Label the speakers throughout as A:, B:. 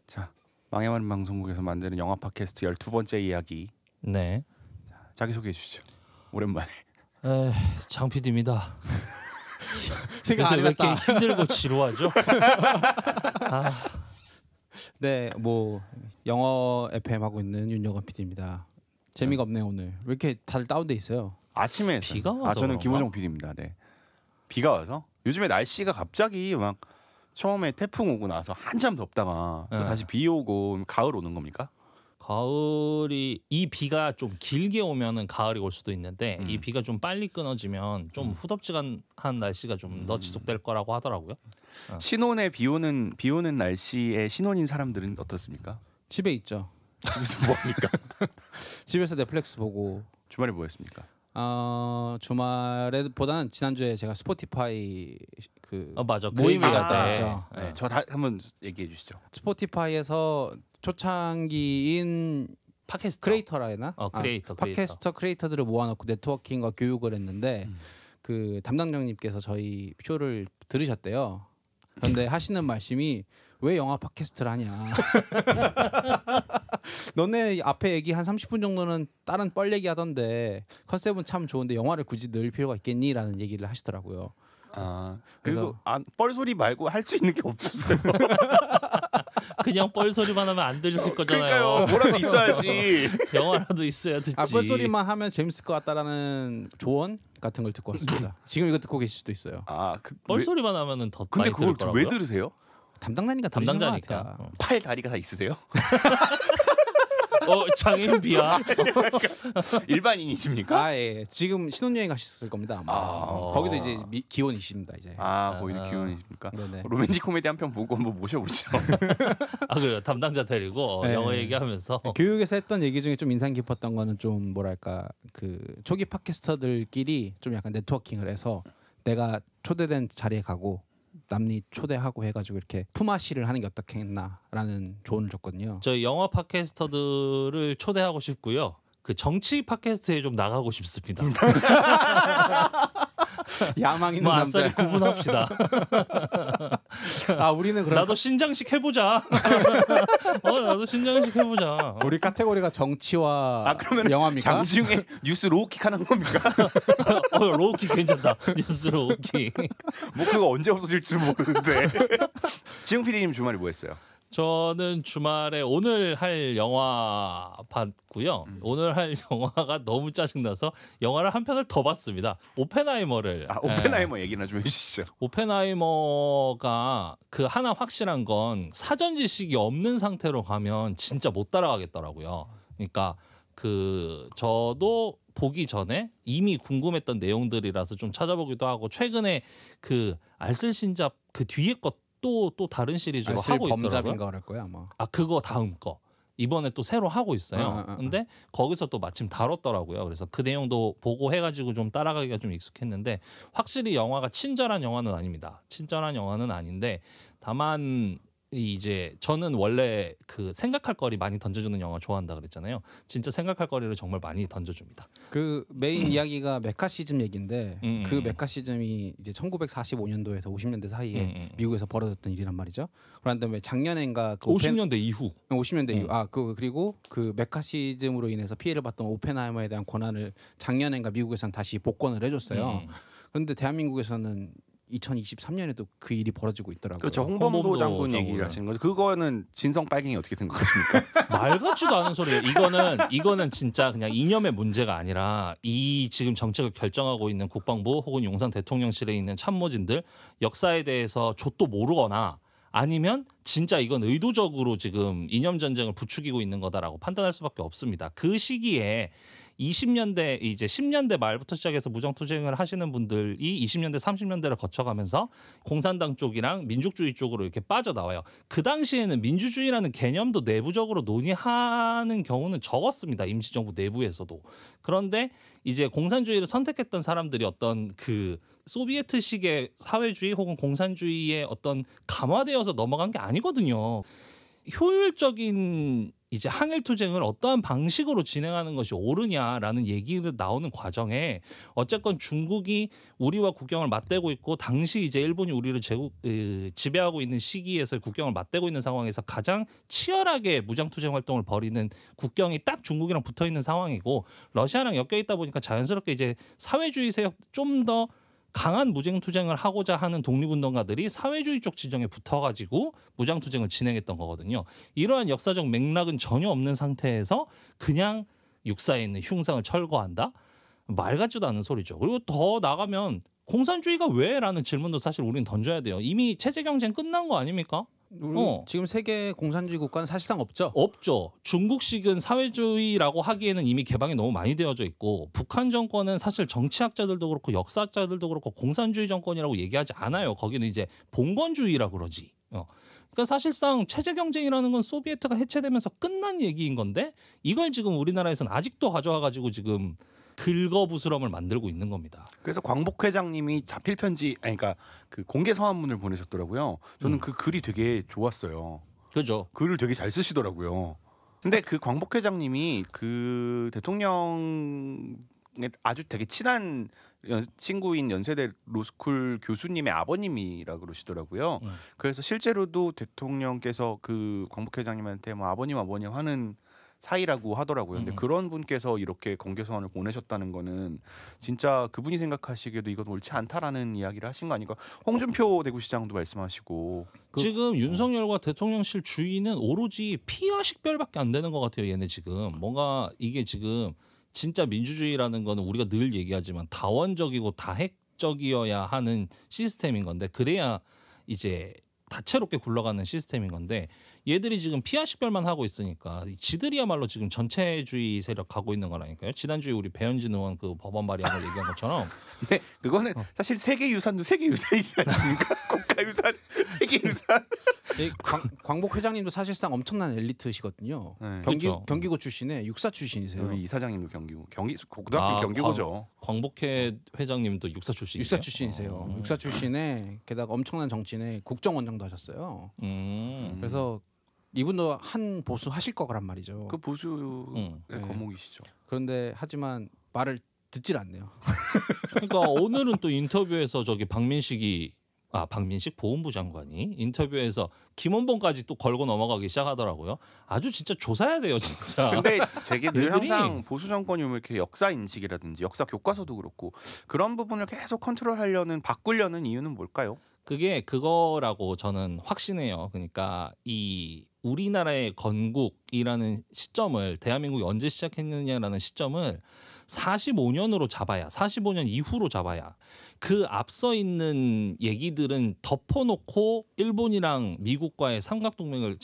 A: 자, 망해마는 방송국에서 만드는 영화 팟캐스트 12번째 이야기.
B: 네.
A: 자기 소개해 주시죠. 오랜만에.
B: 장 PD입니다.
C: 생각 안
B: 왜
C: 해봤다.
B: 이렇게 힘들고 지루하죠?
C: 네, 뭐 영어 FM 하고 있는 윤여건 PD입니다. 재미가 없네요 오늘. 왜 이렇게 다들 다운돼 있어요?
A: 아침에 했어요.
B: 비가 와서
A: 저는
B: 그런가?
A: 김호정 PD입니다. 네. 비가 와서 요즘에 날씨가 갑자기 막 처음에 태풍 오고 나서 한참 덥다가 또
B: 네.
A: 다시 비 오고 가을 오는 겁니까?
B: 가을이 이 비가 좀 길게 오면은 가을이 올 수도 있는데 이 비가 좀 빨리 끊어지면 좀 후덥지근한 날씨가 좀 더 지속될 거라고 하더라고요.
A: 신혼에 비 오는 날씨에 신혼인 사람들은 어떻습니까?
C: 집에 있죠.
A: 집에서 뭐 합니까?
C: 집에서 넷플릭스 보고
A: 주말에 뭐 했습니까?
C: 주말에보다는 지난주에 제가 스포티파이 그
B: 맞아. 그
C: 모임을
B: 얘기
C: 갔다
B: 때.
C: 왔죠.
A: 네. 저 다 한번 얘기해 주시죠.
C: 스포티파이에서 초창기인
B: 팟캐스트
C: 크리에이터라 해나?
B: 크리에이터.
C: 팟캐스터 크리에이터들을 모아놓고 네트워킹과 교육을 했는데 그 담당자님께서 저희 쇼를 들으셨대요. 그런데 하시는 말씀이 왜 영화 팟캐스트를 하냐. 너네 앞에 얘기 한 30분 정도는 다른 뻘 얘기 하던데 컨셉은 참 좋은데 영화를 굳이 넣을 필요가 있겠니라는 얘기를 하시더라고요.
A: 그리고 뻘소리 말고 할 수 있는 게 없었어요.
B: 그냥 뻘소리만 하면 안 들으실
A: 그러니까요.
B: 거잖아요.
A: 뭐라도 있어야지.
B: 영화라도 있어야 듣지.
C: 뻘소리만 하면 재밌을 것 같다라는 조언 같은 걸 듣고 왔습니다. 지금 이거 듣고 계실 수도 있어요.
B: 뻘소리만 하면은 더
A: 근데
B: 많이
A: 그걸
B: 들을 거라고요?
A: 왜 들으세요?
C: 담당자니까
B: 담당자니까.
A: 팔 다리가 다 있으세요?
B: 장애인 비야.
A: 일반인이십니까?
C: 예. 지금 신혼여행 가셨을 겁니다. 아마. 거기도 이제 기혼이십니다. 이제.
A: 거기도 기혼이십니까?
C: 네네.
A: 로맨틱 코미디 한 편 보고 한번 모셔보죠.
B: 그래요. 담당자 데리고
C: 네.
B: 영어 얘기하면서.
C: 교육에서 했던 얘기 중에 좀 인상 깊었던 거는 좀 뭐랄까 그 초기 팟캐스터들끼리 좀 약간 네트워킹을 해서 내가 초대된 자리에 가고 남이 초대하고 해가지고 이렇게 품앗이를 하는 게 어떻겠나라는 조언을 줬거든요.
B: 저희 영화 팟캐스터들을 초대하고 싶고요. 그 정치 팟캐스트에 좀 나가고 싶습니다.
C: 야망 있는
B: 뭐
C: 남자.
B: 아싸리 구분합시다.
C: 우리는 그럼
B: 나도 신장식 해보자. 나도 신장식 해보자.
C: 우리 카테고리가 정치와
A: 그러면
C: 영화입니까?
A: 장시중에 뉴스 로우킥 하는 겁니까?
B: 로우킥 괜찮다. 뉴스 로우킥.
A: 뭐 그거 언제 없어질 줄 모르는데. 지웅 PD님 주말에 뭐 했어요?
B: 저는 주말에 오늘 할 영화 봤고요. 오늘 할 영화가 너무 짜증나서 영화를 한 편을 더 봤습니다. 오펜하이머를.
A: 오펜하이머 얘기나 좀 해주시죠.
B: 오펜하이머가 그 하나 확실한 건 사전 지식이 없는 상태로 가면 진짜 못 따라가겠더라고요. 그러니까 저도 보기 전에 이미 궁금했던 내용들이라서 좀 찾아보기도 하고 최근에 그 알쓸신잡 그 뒤에 것 또 다른 시리즈로 하고 있더라고요.
C: 범잡인가 그럴 거야 아마.
B: 그거 다음 거 이번에 또 새로 하고 있어요. 근데 거기서 또 마침 다뤘더라고요. 그래서 그 내용도 보고 해가지고 좀 따라가기가 좀 익숙했는데 확실히 영화가 친절한 영화는 아닙니다. 친절한 영화는 아닌데 다만 이제 저는 원래 그 생각할 거리 많이 던져주는 영화 좋아한다 그랬잖아요. 진짜 생각할 거리를 정말 많이 던져줍니다.
C: 그 메인 이야기가 메카시즘 얘기인데 그 메카시즘이 이제 1945년도에서 50년대 사이에 미국에서 벌어졌던 일이란 말이죠. 그런 다음에 작년엔가 그
B: 50년대 이후
C: 50년대 이후 그리고 그 메카시즘으로 인해서 피해를 봤던 오펜하이머에 대한 권한을 작년엔가 미국에서는 다시 복권을 해줬어요. 그런데 대한민국에서는 2023년에도 그 일이 벌어지고 있더라고요.
A: 그렇죠. 홍범도 장군 얘기를 하시는 거죠. 그거는 진성 빨갱이 어떻게 된 것입니까?
B: 말 같지도 않은 소리예요. 이거는 진짜 그냥 이념의 문제가 아니라 이 지금 정책을 결정하고 있는 국방부 혹은 용산 대통령실에 있는 참모진들 역사에 대해서 좆도 모르거나 아니면 진짜 이건 의도적으로 지금 이념 전쟁을 부추기고 있는 거다라고 판단할 수밖에 없습니다. 그 시기에 20년대 이제 10년대 말부터 시작해서 무정투쟁을 하시는 분들이 20년대 30년대를 거쳐가면서 공산당 쪽이랑 민족주의 쪽으로 이렇게 빠져나와요. 그 당시에는 민주주의라는 개념도 내부적으로 논의하는 경우는 적었습니다. 임시정부 내부에서도. 그런데 이제 공산주의를 선택했던 사람들이 어떤 그 소비에트식의 사회주의 혹은 공산주의의 어떤 감화되어서 넘어간 게 아니거든요. 효율적인 이제 항일 투쟁을 어떠한 방식으로 진행하는 것이 옳으냐라는 얘기가 나오는 과정에 어쨌건 중국이 우리와 국경을 맞대고 있고 당시 이제 일본이 우리를 지배하고 있는 시기에서 국경을 맞대고 있는 상황에서 가장 치열하게 무장 투쟁 활동을 벌이는 국경이 딱 중국이랑 붙어 있는 상황이고 러시아랑 엮여 있다 보니까 자연스럽게 이제 사회주의 세력 좀 더 강한 무장투쟁을 하고자 하는 독립운동가들이 사회주의 쪽 지정에 붙어가지고 무장투쟁을 진행했던 거거든요. 이러한 역사적 맥락은 전혀 없는 상태에서 그냥 육사에 있는 흉상을 철거한다? 말 같지도 않은 소리죠. 그리고 더 나가면 공산주의가 왜? 라는 질문도 사실 우리는 던져야 돼요. 이미 체제 경쟁 끝난 거 아닙니까?
C: 지금 세계 공산주의 국가는 사실상 없죠.
B: 없죠. 중국식은 사회주의라고 하기에는 이미 개방이 너무 많이 되어져 있고 북한 정권은 사실 정치학자들도 그렇고 역사학자들도 그렇고 공산주의 정권이라고 얘기하지 않아요. 거기는 이제 봉건주의라고 그러지. 그러니까 사실상 체제 경쟁이라는 건 소비에트가 해체되면서 끝난 얘기인 건데 이걸 지금 우리나라에서는 아직도 가져와 가지고 지금 긁어부스럼을 만들고 있는 겁니다.
A: 그래서 광복 회장님이 자필 편지, 아니, 그러니까 그 공개 서한문을 보내셨더라고요. 저는 그 글이 되게 좋았어요.
B: 그죠.
A: 글을 되게 잘 쓰시더라고요. 근데 그 광복 회장님이 그 대통령의 아주 되게 친한 친구인 연세대 로스쿨 교수님의 아버님이라 그러시더라고요. 그래서 실제로도 대통령께서 그 광복 회장님한테 뭐 아버님 하는 사이라고 하더라고요. 근데 그런 분께서 이렇게 공개서한을 보내셨다는 거는 진짜 그분이 생각하시기에도 이건 옳지 않다라는 이야기를 하신 거 아닌가. 홍준표 대구시장도 말씀하시고
B: 지금 윤석열과 대통령실 주의는 오로지 피와 식별밖에 안 되는 것 같아요. 얘네 지금 뭔가 이게 지금 진짜 민주주의라는 거는 우리가 늘 얘기하지만 다원적이고 다핵적이어야 하는 시스템인 건데 그래야 이제 다채롭게 굴러가는 시스템인 건데 얘들이 지금 피하 식별만 하고 있으니까 지들이야말로 지금 전체주의 세력 가고 있는 거라니까요. 지난주에 우리 배현진 의원 그 법안 발의한 걸 얘기한 것처럼.
A: 네, 그거는 사실 세계유산도 세계유산이지 않습니까? 국가유산, 세계유산.
C: 광복 회장님도 사실상 엄청난 엘리트시거든요.
A: 네.
C: 경기고 출신에 육사 출신이세요.
A: 우리 이사장님도 고등학교 경기고죠.
B: 광복회 회장님도 육사 출신이세요?
C: 육사 출신이세요. 육사 출신에 게다가 엄청난 정치인에 국정원장도 하셨어요. 그래서 이분도 한 보수 하실 거란 말이죠.
A: 그 보수의 거목이시죠.
C: 그런데 하지만 말을 듣질 않네요.
B: 그러니까 오늘은 또 인터뷰에서 저기 박민식 보훈부 장관이 인터뷰에서 김원봉까지 또 걸고 넘어가기 시작하더라고요. 아주 진짜 조사해야 돼요, 진짜.
A: 근데 되게 늘 항상 보수 정권이 오면 이렇게 역사 인식이라든지 역사 교과서도 그렇고 그런 부분을 계속 컨트롤하려는 바꾸려는 이유는 뭘까요?
B: 그게 그거라고 저는 확신해요. 그러니까 이 우리나라의 건국이라는 시점을 대한민국이 언제 시작했느냐라는 시점을 45년으로 잡아야 45년 이후로 잡아야 그 앞서 있는 얘기들은 덮어놓고 일본이랑 미국과의 삼각동맹을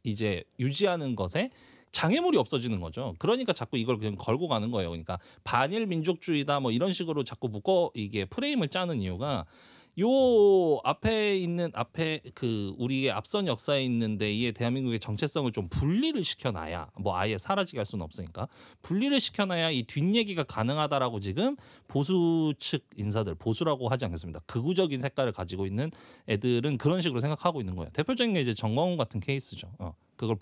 B: 이제 유지하는 것에 장애물이 없어지는 거죠. 그러니까 자꾸 이걸 그냥 걸고 가는 거예요. 그러니까 반일 민족주의다 뭐 이런 식으로 자꾸 이게 프레임을 짜는 이유가 요 앞에 그 우리의 앞선 역사에 있는데 이에 대한민국의 정체성을 좀 분리를 시켜놔야 뭐 아예 사라지게 할 수는 없으니까 분리를 시켜놔야 이 뒷얘기가 가능하다라고 지금 보수 측 인사들 보수라고 하지 않겠습니다. 극우적인 색깔을 가지고 있는 애들은 그런 식으로 생각하고 있는 거예요. 대표적인 게 이제 정광훈 같은 케이스죠. 그걸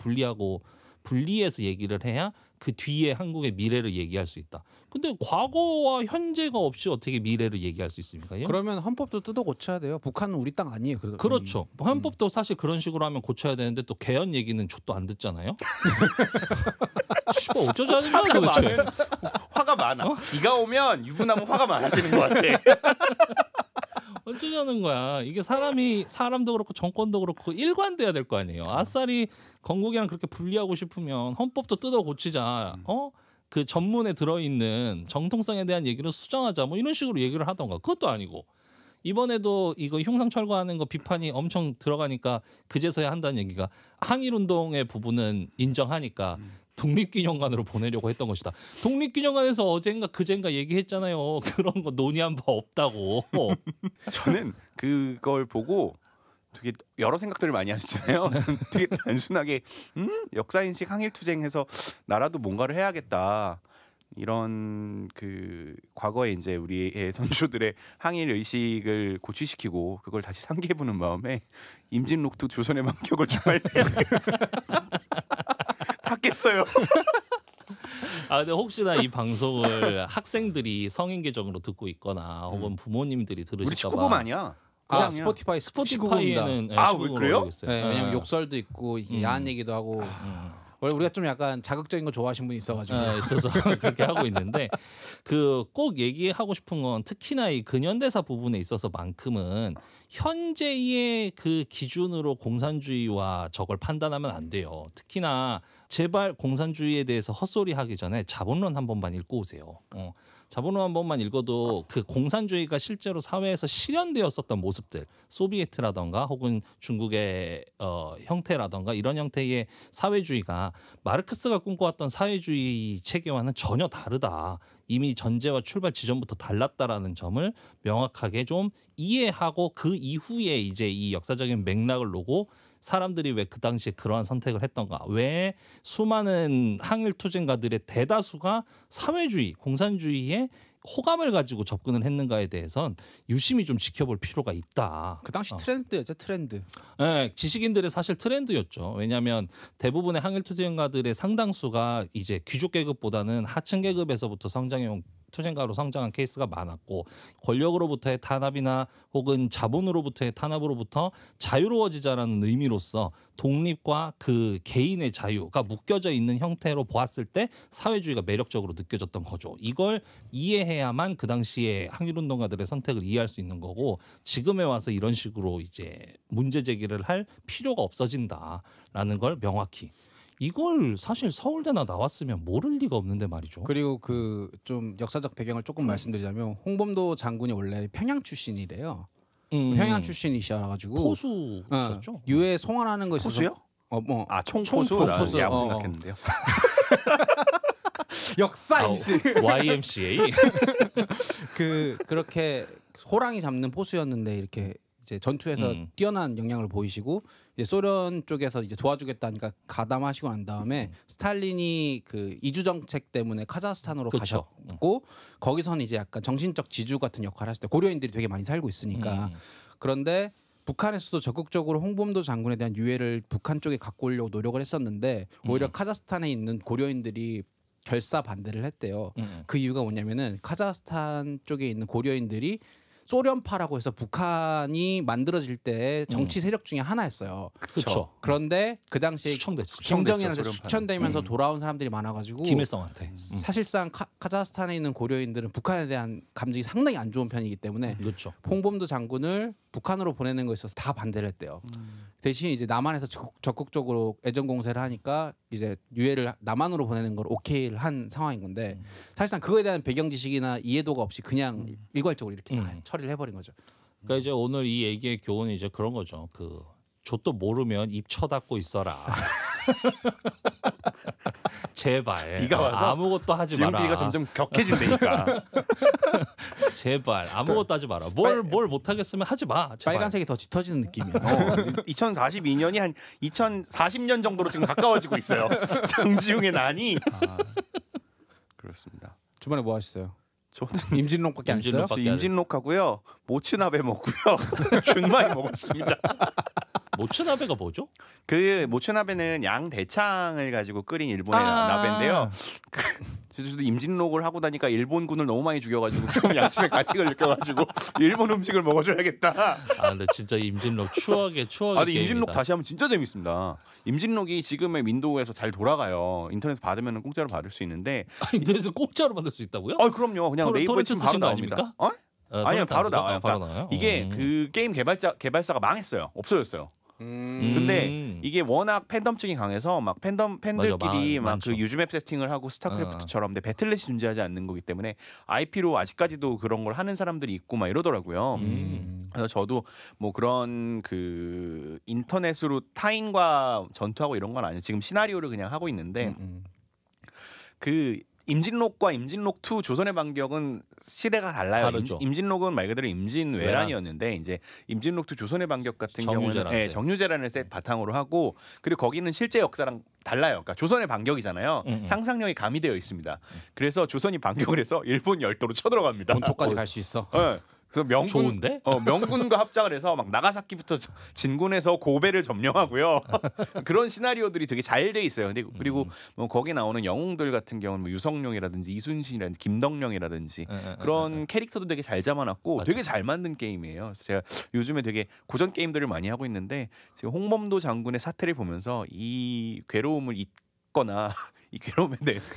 B: 분리해서 얘기를 해야 그 뒤에 한국의 미래를 얘기할 수 있다. 근데 과거와 현재가 없이 어떻게 미래를 얘기할 수 있습니까?
C: 그러면 헌법도 뜯어 고쳐야 돼요. 북한은 우리 땅 아니에요.
B: 그렇죠. 헌법도 사실 그런 식으로 하면 고쳐야 되는데 또 개헌 얘기는 족도 안 듣잖아요. 씨발 어쩌자는 거야 도대체.
A: 화가 많아. 비가 오면 유부남은 화가 많아지는 것 같아.
B: 어쩌자는 거야. 이게 사람도 그렇고 정권도 그렇고 일관돼야 될 거 아니에요. 아싸리 건국이랑 그렇게 분리하고 싶으면 헌법도 뜯어 고치자. 그 전문에 들어있는 정통성에 대한 얘기를 수정하자. 뭐 이런 식으로 얘기를 하던가. 그것도 아니고. 이번에도 이거 흉상 철거하는 거 비판이 엄청 들어가니까 그제서야 한다는 얘기가 항일운동의 부분은 인정하니까 독립기념관으로 보내려고 했던 것이다. 독립기념관에서 어젠가 그젠가 얘기했잖아요. 그런 거 논의한 바 없다고.
A: 저는 그걸 보고 되게 여러 생각들을 많이 하시잖아요. 되게 단순하게 역사인식 항일투쟁해서 나라도 뭔가를 해야겠다. 이런 그 과거에 이제 우리의 선조들의 항일 의식을 고취시키고 그걸 다시 상기해보는 마음에 임진록도 조선의 망격을 주말해야 밖에 했어요.
B: 아 근데 혹시나 이 방송을 학생들이 성인 계정으로 듣고 있거나 혹은 부모님들이
A: 우리
B: 들으실까
A: 축구범
B: 봐.
A: 아니야.
C: 아
A: 그냥이야.
B: 스포티파이에는 네,
A: 아,
B: 시국으로
A: 그래요?
B: 알고 있어요.
C: 네, 왜냐면
B: 네.
C: 욕설도 있고 이게 야한 얘기도 하고 원래 우리가 좀 약간 자극적인 거 좋아하시는 분이 있어가지고
B: 있어서 그렇게 하고 있는데 그 꼭 얘기하고 싶은 건 특히나 이 근현대사 부분에 있어서만큼은 현재의 그 기준으로 공산주의와 저걸 판단하면 안 돼요. 특히나 제발 공산주의에 대해서 헛소리 하기 전에 자본론 한 번만 읽고 오세요. 자본론 한 번만 읽어도 그 공산주의가 실제로 사회에서 실현되었었던 모습들, 소비에트라던가 혹은 중국의 형태라던가 이런 형태의 사회주의가 마르크스가 꿈꿔왔던 사회주의 체계와는 전혀 다르다. 이미 전제와 출발 지점부터 달랐다라는 점을 명확하게 좀 이해하고 그 이후에 이제 이 역사적인 맥락을 놓고 사람들이 왜 그 당시에 그러한 선택을 했던가, 왜 수많은 항일 투쟁가들의 대다수가 사회주의, 공산주의에 호감을 가지고 접근을 했는가에 대해선 유심히 좀 지켜볼 필요가 있다.
C: 그 당시 트렌드였죠, 트렌드.
B: 네, 지식인들의 사실 트렌드였죠. 왜냐하면 대부분의 항일 투쟁가들의 상당수가 이제 귀족 계급보다는 하층 계급에서부터 성장해온 투쟁가로 성장한 케이스가 많았고, 권력으로부터의 탄압이나 혹은 자본으로부터의 탄압으로부터 자유로워지자라는 의미로서 독립과 그 개인의 자유가 묶여져 있는 형태로 보았을 때 사회주의가 매력적으로 느껴졌던 거죠. 이걸 이해해야만 그 당시에 항일운동가들의 선택을 이해할 수 있는 거고, 지금에 와서 이런 식으로 이제 문제 제기를 할 필요가 없어진다라는 걸 명확히, 이걸 사실 서울대나 나왔으면 모를 리가 없는데 말이죠.
C: 그리고 그 좀 역사적 배경을 조금 말씀드리자면 홍범도 장군이 원래 평양 출신이래요. 평양 출신이셔가지고
B: 포수셨죠?
C: 유해 송환하는 거 있어서
A: 포수요?
C: 뭐
A: 총포수?
C: 총포수.
A: 야구 생각했는데요.
C: 역사 인식.
B: YMCA.
C: 그렇게 호랑이 잡는 포수였는데 이렇게 이제 전투에서 뛰어난 역량을 보이시고 이제 소련 쪽에서 이제 도와주겠다니까 가담하시고 난 다음에 스탈린이 그 이주 정책 때문에 카자흐스탄으로
B: 그쵸.
C: 가셨고 거기서는 이제 약간 정신적 지주 같은 역할을 하실 때 고려인들이 되게 많이 살고 있으니까 그런데 북한에서도 적극적으로 홍범도 장군에 대한 유해를 북한 쪽에 갖고 오려고 노력을 했었는데 오히려 카자흐스탄에 있는 고려인들이 결사 반대를 했대요. 그 이유가 뭐냐면은 카자흐스탄 쪽에 있는 고려인들이 소련파라고 해서 북한이 만들어질 때 정치 세력 중에 하나였어요.
B: 그렇죠.
C: 그런데 그 당시에
B: 수청됐죠.
C: 김정일한테
A: 소련파는.
C: 추천되면서 돌아온 사람들이 많아가지고
B: 김일성한테.
C: 사실상 카자흐스탄에 있는 고려인들은 북한에 대한 감정이 상당히 안 좋은 편이기 때문에
B: 그렇죠.
C: 홍범도 장군을 북한으로 보내는 거에 있어서 다 반대를 했대요. 대신 이제 남한에서 적극적으로 애정 공세를 하니까 이제 유해를 남한으로 보내는 걸 오케이를 한 상황인 건데 사실상 그거에 대한 배경 지식이나 이해도가 없이 그냥 일괄적으로 이렇게 다 처리를 해버린 거죠.
B: 그러니까 이제 오늘 이 얘기의 교훈은 이제 그런 거죠. 그 좆도 모르면 입 쳐닫고 있어라. 제발.
A: 비가 와서
B: 아무것도 하지
A: 지금
B: 마라.
A: 비가 점점 격해진다니까.
B: 제발 아무것도 하지 마라. 뭘 못하겠으면 하지 마. 제발.
C: 빨간색이 더 짙어지는 느낌이야.
A: 2042년이 한 2040년 정도로 지금 가까워지고 있어요. 장지웅의 난이. 그렇습니다.
C: 주말에 뭐 하셨어요?
A: 저는
C: 임진록밖에 안 했어요?
B: 임진록.
A: 임진록하고요, 모츠나베 먹고요, 준마이 먹었습니다.
B: 모츠나베가 뭐죠?
A: 그 모츠나베는 양 대창을 가지고 끓인 일본의 나베인데요. 저도 임진록을 하고 나니까 일본군을 너무 많이 죽여가지고 좀 양심의 가책을 느껴가지고 일본 음식을 먹어줘야겠다.
B: 아 근데 진짜 임진록 추억의
A: 근데 임진록
B: 게임이다.
A: 다시 하면 진짜 재밌습니다. 임진록이 지금의 윈도우에서 잘 돌아가요. 인터넷 받으면 공짜로 받을 수 있는데.
B: 인터넷에서 공짜로 받을 수 있다고요?
A: 그럼요. 그냥 네이버에
B: 토렌트
A: 치면 바로
B: 쓰신 거
A: 나옵니다.
B: 아닙니까?
A: 아니요, 바로 나와요.
B: 바로
A: 그러니까
B: 나와요.
A: 이게 그 게임 개발사가 망했어요. 없어졌어요. 근데 이게 워낙 팬덤층이 강해서 막 팬들끼리 막
B: 많죠.
A: 그 유즈맵 세팅을 하고 스타크래프트처럼 근데 배틀넷이 존재하지 않는 거기 때문에 IP로 아직까지도 그런 걸 하는 사람들이 있고 막 이러더라고요. 그래서 저도 뭐 그런 그 인터넷으로 타인과 전투하고 이런 건 아니에요. 지금 시나리오를 그냥 하고 있는데 그 임진록과 임진록 2 조선의 반격은 시대가 달라요.
B: 다르죠.
A: 임진록은 말 그대로 임진왜란이었는데 이제 임진록 2 조선의 반격 같은 경우는 정유재란을 바탕으로 하고, 그리고 거기는 실제 역사랑 달라요. 그러니까 조선의 반격이잖아요. 상상력이 가미되어 있습니다. 그래서 조선이 반격을 해서 일본 열도로 쳐들어갑니다.
C: 본토까지 갈 수 있어.
A: 네. 그래서 명군
B: 좋은데?
A: 명군과 합작을 해서 막 나가사키부터 진군해서 고베를 점령하고요. 그런 시나리오들이 되게 잘 돼 있어요. 근데 그리고 뭐 거기 나오는 영웅들 같은 경우는 뭐 유성룡이라든지 이순신이라든지 김덕령이라든지 그런 캐릭터도 되게 잘 잡아놨고
B: 맞아.
A: 되게 잘 만든 게임이에요. 그래서 제가 요즘에 되게 고전 게임들을 많이 하고 있는데 지금 홍범도 장군의 사태를 보면서 이 괴로움을 잊거나 이 괴로움에 대해서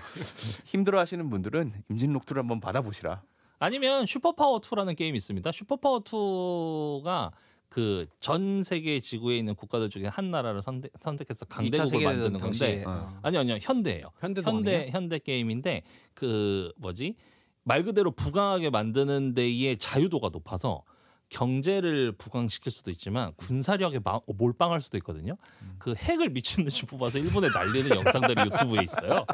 A: 힘들어하시는 분들은 임진록투를 한번 받아보시라.
B: 아니면 슈퍼파워 2라는 게임이 있습니다. 슈퍼파워 2가 그 전 세계 지구에 있는 국가들 중에 한 나라를 선택해서 강대국을 만드는 건데 아니요 현대예요. 현대 게임인데 그 뭐지 말 그대로 부강하게 만드는 데의 자유도가 높아서 경제를 부강시킬 수도 있지만 군사력에 몰빵할 수도 있거든요. 그 핵을 미친 듯이 뽑아서 일본에 날리는 영상들이 유튜브에 있어요.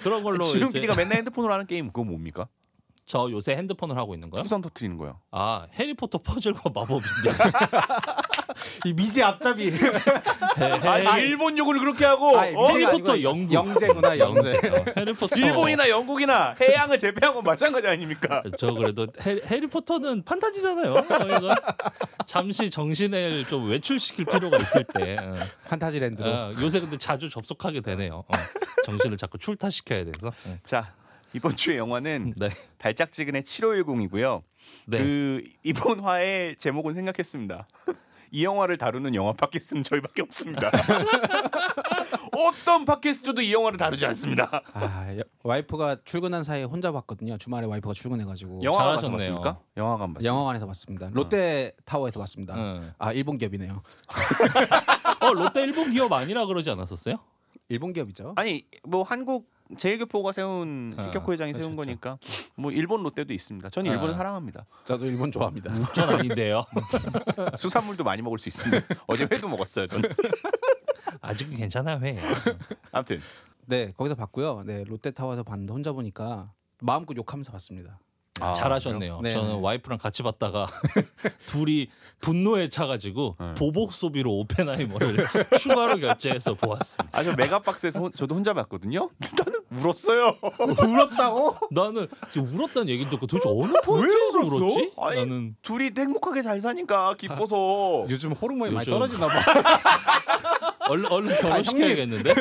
B: 그런 걸로
A: 지금
B: 이제
A: PD가 맨날 핸드폰으로 하는 게임 그거 뭡니까?
B: 저 요새 핸드폰을 하고 있는 거요?
A: 풍선 터트리는 거요.
B: 아 해리포터 퍼즐과 마법인데.
C: 이 미지 앞잡이.
A: 일본 욕을 그렇게 하고
B: 해리포터 영국.
C: 영재구나 영재.
B: 해리포터.
A: 일본이나 영국이나 해양을 제패한 건 마찬가지 아닙니까?
B: 저 그래도 해리포터는 판타지잖아요. 이거 잠시 정신을 좀 외출시킬 필요가 있을 때.
C: 판타지랜드로.
B: 요새 근데 자주 접속하게 되네요. 정신을 자꾸 출타시켜야 돼서.
A: 자 이번 주의 영화는
B: 네.
A: 달짝지근의 7510이고요.
B: 네.
A: 그 이번 화의 제목은 생각했습니다. 이 영화를 다루는 영화 팟캐스트는 저희밖에 없습니다. 어떤 팟캐스트도 이 영화를 다루지 않습니다.
C: 와이프가 출근한 사이에 혼자 봤거든요. 주말에 와이프가 출근해가지고.
A: 영화관 가서
B: 잘하셨네요.
A: 봤습니까? 영화관 봤어요.
C: 영화관에서 봤습니다. 롯데 타워에서 봤습니다. 일본 기업이네요.
B: 롯데 일본 기업 아니라 그러지 않았었어요?
C: 일본 기업이죠.
A: 아니 뭐 한국 제일교포가 세운 신격호 회장이 세운
C: 그렇죠.
A: 거니까 뭐 일본 롯데도 있습니다. 저는 일본을 사랑합니다.
C: 저도 일본 좋아합니다.
B: 전 아닌데요.
A: 수산물도 많이 먹을 수 있습니다. 어제 회도 먹었어요. 저는.
B: 아직은 괜찮아요. 회.
A: 아무튼
C: 네 거기서 봤고요. 네 롯데 타워에서 봤는데 혼자 보니까 마음껏 욕하면서 봤습니다.
B: 잘하셨네요.
C: 네.
B: 저는 와이프랑 같이 봤다가 둘이 분노에 차가지고 보복 소비로 오펜하이머를 추가로 결제해서 보았습니다.
A: 저 메가박스에서 저도 혼자 봤거든요. 나는 울었어요.
C: 울었다고?
B: 나는 지금 울었다는 얘기 듣고 도대체 어느 포인트에서
A: 울었어?
B: 울었지?
A: 아니,
B: 나는
A: 둘이 행복하게 잘 사니까 기뻐서.
C: 요즘 호르몬이 많이
B: 요즘-
C: 떨어지나 봐.
B: 얼른 결혼시켜야겠는데?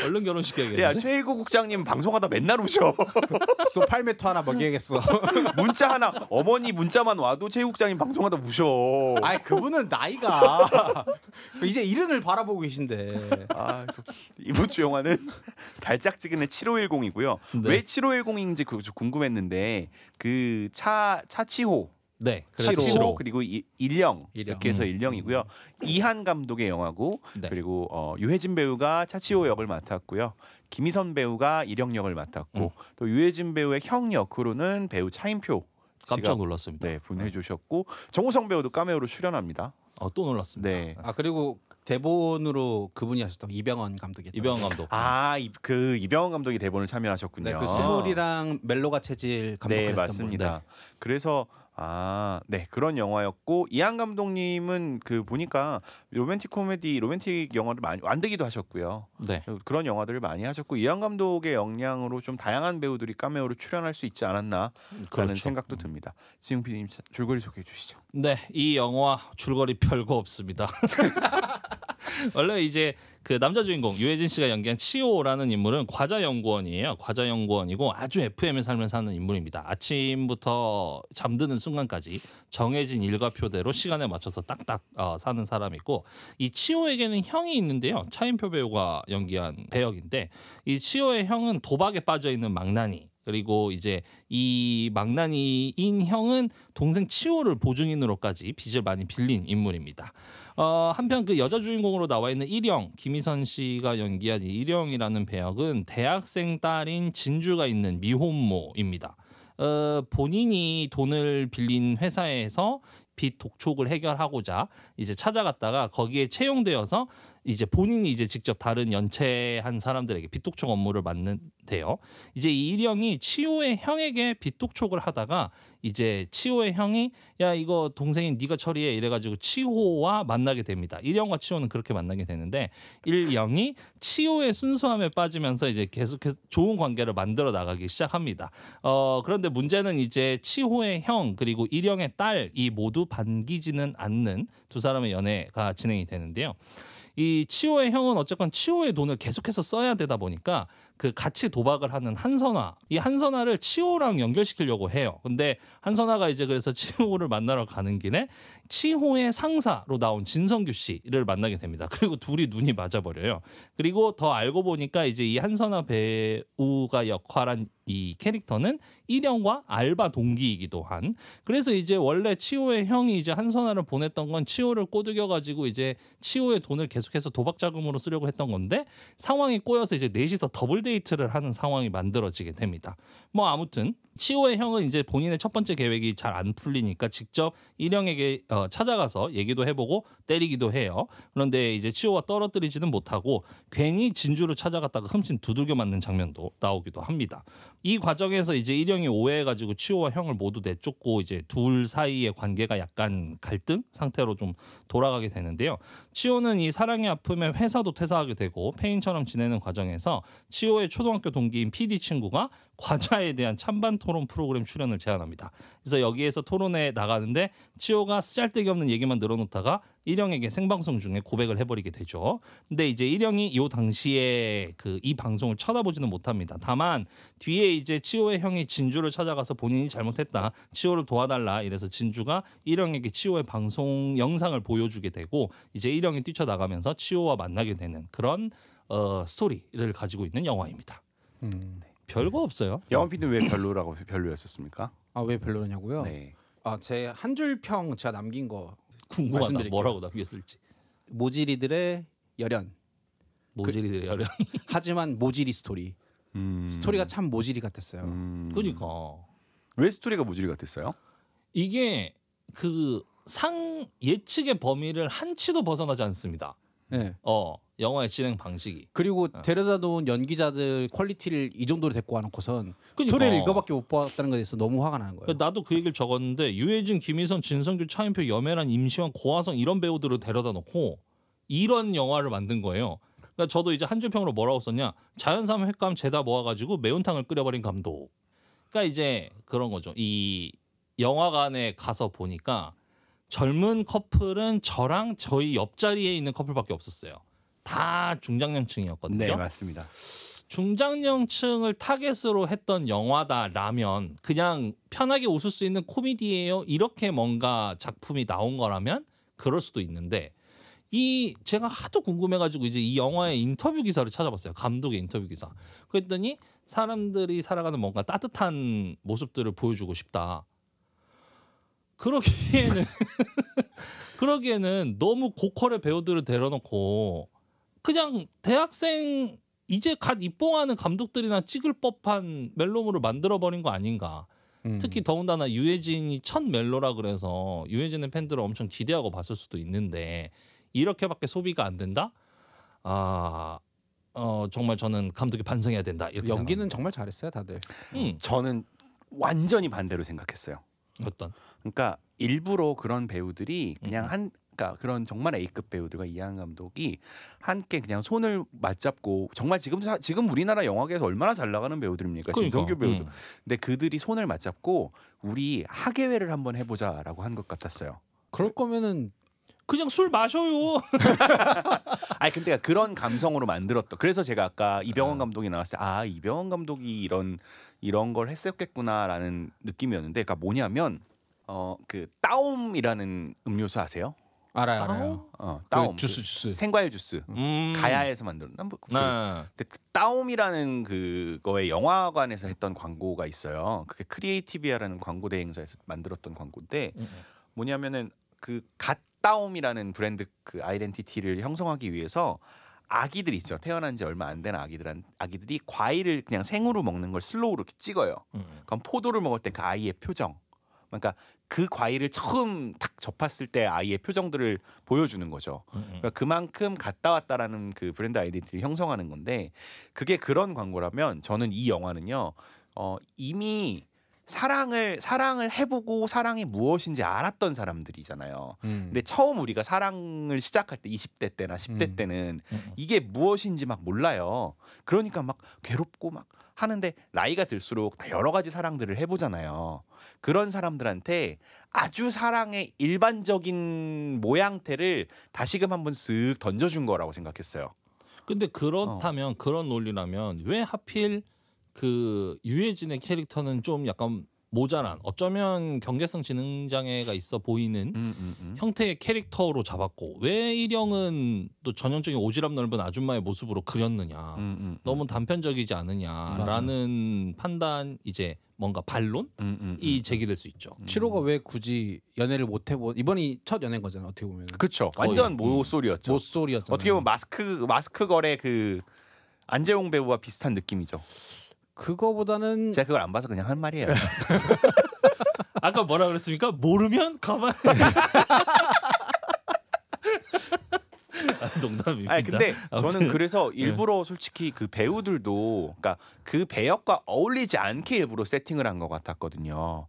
B: 얼른 결혼시켜야겠는데?
A: 야 최일구 국장님 방송하다 맨날 우셔.
C: 소팔메토 하나 먹여야겠어.
A: 문자 하나 어머니 문자만 와도 최일구 국장님 방송하다 우셔.
C: 그분은 나이가 이제 이른을 바라보고 계신데.
A: 그래서 이번 주 영화는 달짝지근의 7510이고요.
B: 네.
A: 왜 7510인지 그거 좀 궁금했는데 그 차치호
B: 네,
A: 차치호 그리고 일령
C: 일령.
A: 이렇게 해서 일령이고요. 이한 감독의 영화고
B: 네.
A: 그리고 유해진 배우가 차치호 역을 맡았고요. 김희선 배우가 일령 역을 맡았고 또 유해진 배우의 형 역으로는 배우 차인표
B: 깜짝 놀랐습니다.
A: 네, 분해 주셨고 정우성 배우도 카메오로 출연합니다.
B: 또 놀랐습니다.
A: 네.
C: 그리고 대본으로 그분이 하셨던 이병헌 감독이.
B: 이병헌 감독.
A: 그 이병헌 감독이 대본을 참여하셨군요.
C: 네, 그 스몰이랑 멜로가 체질 감독하셨던
A: 네, 맞습니다. 그래서 네 그런 영화였고 이한 감독님은 그 보니까 로맨틱 코미디, 로맨틱 영화를 많이 완드기도 하셨고요.
B: 네.
A: 그런 영화들을 많이 하셨고 이한 감독의 역량으로 좀 다양한 배우들이 카메오로 출연할 수 있지 않았나라는
B: 그렇죠.
A: 생각도 듭니다. 지금 PD님 줄거리 소개해 주시죠.
B: 네, 이 영화 줄거리 별거 없습니다. 원래 이제 그 남자 주인공 유해진 씨가 연기한 치오라는 인물은 과자 연구원이에요. 과자 연구원이고 아주 FM의 삶을 사는 인물입니다. 아침부터 잠드는 순간까지 정해진 일과표대로 시간에 맞춰서 딱딱 사는 사람이고 이 치오에게는 형이 있는데요. 차인표 배우가 연기한 배역인데 이 치오의 형은 도박에 빠져 있는 망나니. 그리고 이제 이 망나니인 형은 동생 치오를 보증인으로까지 빚을 많이 빌린 인물입니다. 한편 그 여자 주인공으로 나와 있는 일영, 김희선 씨가 연기한 이 일영이라는 배역은 대학생 딸인 진주가 있는 미혼모입니다. 본인이 돈을 빌린 회사에서 빚 독촉을 해결하고자 이제 찾아갔다가 거기에 채용되어서 이제 본인이 이제 직접 다른 연체한 사람들에게 빚독촉 업무를 맡는데요. 이제 이 일영이 치호의 형에게 빚독촉을 하다가 이제 치호의 형이 야 이거 동생인 네가 처리해 이래가지고 치호와 만나게 됩니다. 일영과 치호는 그렇게 만나게 되는데 일영이 치호의 순수함에 빠지면서 이제 계속해서 좋은 관계를 만들어 나가기 시작합니다. 그런데 문제는 이제 치호의 형 그리고 일영의 딸 이 모두 반기지는 않는 두 사람의 연애가 진행이 되는데요. 이 치호의 형은 어쨌건 치호의 돈을 계속해서 써야 되다 보니까 그 같이 도박을 하는 한선화, 이 한선화를 치호랑 연결시키려고 해요. 근데 한선화가 이제 그래서 치호를 만나러 가는 길에 치호의 상사로 나온 진성규 씨를 만나게 됩니다. 그리고 둘이 눈이 맞아버려요. 그리고 더 알고 보니까 이제 이 한선화 배우가 역할한 이 캐릭터는 일영과 알바 동기이기도 한. 그래서 이제 원래 치호의 형이 이제 한선화를 보냈던 건 치호를 꼬드겨 가지고 이제 치호의 돈을 계속해서 도박 자금으로 쓰려고 했던 건데 상황이 꼬여서 이제 넷이서 더블 데이트를 하는 상황이 만들어지게 됩니다. 뭐 아무튼 치호의 형은 이제 본인의 첫 번째 계획이 잘 안 풀리니까 직접 일영에게 찾아가서 얘기도 해보고 때리기도 해요. 그런데 이제 치호와 떨어뜨리지는 못하고 괜히 진주를 찾아갔다가 흠씬 두들겨 맞는 장면도 나오기도 합니다. 이 과정에서 이제 일영이 오해해가지고 치호와 형을 모두 내쫓고 이제 둘 사이의 관계가 약간 갈등 상태로 좀 돌아가게 되는데요. 치호는 이 사랑의 아픔에 회사도 퇴사하게 되고 폐인처럼 지내는 과정에서 치호의 초등학교 동기인 PD 친구가 과자에 대한 찬반 토론 프로그램 출연을 제안합니다. 그래서 여기에서 토론에 나가는데 치호가 쓰잘데기 없는 얘기만 늘어놓다가 일영에게 생방송 중에 고백을 해버리게 되죠. 근데 이제 일영이 이 당시에 이 방송을 쳐다보지는 못합니다. 다만 뒤에 이제 치호의 형이 진주를 찾아가서 본인이 잘못했다, 치호를 도와달라 이래서 진주가 일영에게 치호의 방송 영상을 보여주게 되고 이제 일영이 뛰쳐나가면서 치호와 만나게 되는 그런 스토리를 가지고 있는 영화입니다. 별거 없어요.
A: 영원 PD는 왜 별로라고 별로였었습니까?
C: 아 왜 별로냐고요?
A: 네.
C: 제 한 줄 평 제가 남긴 거
B: 궁금하다.
C: 말씀드릴게요.
B: 뭐라고 남겼을지.
C: 모지리들의 열연.
B: 모질이들의 열연.
C: 하지만 모지리 스토리. 스토리가 참 모지리 같았어요.
B: 그러니까
A: 왜 스토리가 모질이 같았어요?
B: 이게 상 예측의 범위를 한치도 벗어나지 않습니다.
C: 네.
B: 영화의 진행 방식이.
C: 그리고 데려다 놓은 연기자들 퀄리티를 이 정도로 데리고 와놓고선
B: 그러니까.
C: 스토리를 이거밖에 못 봤다는 것에 대해서 너무 화가 나는 거예요.
B: 나도 그 얘기를 적었는데 유해진, 김희선, 진성규, 차인표, 염혜란, 임시완, 고화성 이런 배우들을 데려다 놓고 이런 영화를 만든 거예요. 그러니까 저도 이제 한 줄 평으로 뭐라고 썼냐, 자연산 횟감 죄다 모아가지고 매운탕을 끓여버린 감독. 그러니까 이제 그런 거죠. 이 영화관에 가서 보니까 젊은 커플은 저랑 저희 옆자리에 있는 커플밖에 없었어요. 다 중장년층이었거든요.
A: 네, 맞습니다.
B: 중장년층을 타겟으로 했던 영화다라면 그냥 편하게 웃을 수 있는 코미디예요. 이렇게 뭔가 작품이 나온 거라면 그럴 수도 있는데 제가 하도 궁금해가지고 이제 이 영화의 인터뷰 기사를 찾아봤어요. 감독의 인터뷰 기사. 그랬더니 사람들이 살아가는 뭔가 따뜻한 모습들을 보여주고 싶다. 그러기에는 너무 고퀄의 배우들을 데려놓고 그냥 대학생 이제 갓 입봉하는 감독들이나 찍을 법한 멜로물을 만들어버린 거 아닌가. 특히 더군다나 유해진이 첫 멜로라 그래서 유해진의 팬들을 엄청 기대하고 봤을 수도 있는데 이렇게밖에 소비가 안 된다? 정말 저는 감독이 반성해야 된다. 이렇게
C: 연기는
B: 생각합니다.
C: 정말 잘했어요, 다들.
A: 저는 완전히 반대로 생각했어요.
B: 어떤?
A: 그러니까 일부러 그런 배우들이 그냥 그러니까 그런 정말 A급 배우들과 이하은 감독이 함께 그냥 손을 맞잡고 정말 지금 우리나라 영화계에서 얼마나 잘 나가는 배우들입니까?
B: 그러니까.
A: 진성규 배우도. 근데 그들이 손을 맞잡고 우리 학예회를 한번 해보자라고 한 것 같았어요.
C: 그럴 거면은
B: 그냥 술 마셔요.
A: 아니 근데 그런 감성으로 만들었던. 그래서 제가 아까 이병헌 감독이 나왔을 때 이병헌 감독이 이런 걸 했었겠구나라는 느낌이었는데, 그러니까 뭐냐면 따옴이라는 음료수 아세요?
C: 알아요.
A: 따옴
C: 주스.
A: 생과일 주스. 가야에서 만든. 근데 따옴이라는 그거에 영화관에서 했던 광고가 있어요. 그게 크리에이티비아라는 광고 대행사에서 만들었던 광고인데 뭐냐면은 갓 따옴이라는 브랜드 아이덴티티를 형성하기 위해서 아기들 있죠. 태어난 지 얼마 안 된 아기들이 과일을 그냥 생으로 먹는 걸 슬로우로 이렇게 찍어요. 그럼 포도를 먹을 때 그 아이의 표정, 그러니까 그 과일을 처음 딱 접했을 때 아이의 표정들을 보여주는 거죠. 그러니까 그만큼 갔다 왔다라는 그 브랜드 아이덴티티를 형성하는 건데 그게 그런 광고라면 저는 이 영화는요 이미 사랑을 해보고 사랑이 무엇인지 알았던 사람들이잖아요. 근데 처음 우리가 사랑을 시작할 때 20대 때나 10대 때는 이게 무엇인지 막 몰라요. 그러니까 막 괴롭고 막 하는데 나이가 들수록 여러 가지 사랑들을 해보잖아요. 그런 사람들한테 아주 사랑의 일반적인 모양태를 다시금 한번 쓱 던져준 거라고 생각했어요.
B: 근데 그렇다면 그런 논리라면 왜 하필 그 유해진의 캐릭터는 좀 약간 모자란 어쩌면 경계성 지능 장애가 있어 보이는 형태의 캐릭터로 잡았고 왜 일영은 또 전형적인 오지랖 넓은 아줌마의 모습으로 그렸느냐 너무 단편적이지 않느냐라는 판단 이제 뭔가 반론이 제기될 수 있죠.
C: 7호가 왜 굳이 연애를 못 해본 이번이 첫 연애인 거잖아 어떻게 보면.
A: 그렇죠. 완전 모쏠이었죠.
C: 모쏠이었잖아.
A: 어떻게 보면 마스크 거래 그 안재홍 배우와 비슷한 느낌이죠.
C: 그거보다는
A: 제가 그걸 안 봐서 그냥 한 말이에요.
B: 아까 뭐라 그랬습니까? 모르면 가만. 농담입니다.
A: 아니 근데
B: 아무튼,
A: 저는 그래서 일부러 솔직히 그 배우들도 그러니까 그 배역과 어울리지 않게 일부러 세팅을 한 것 같았거든요.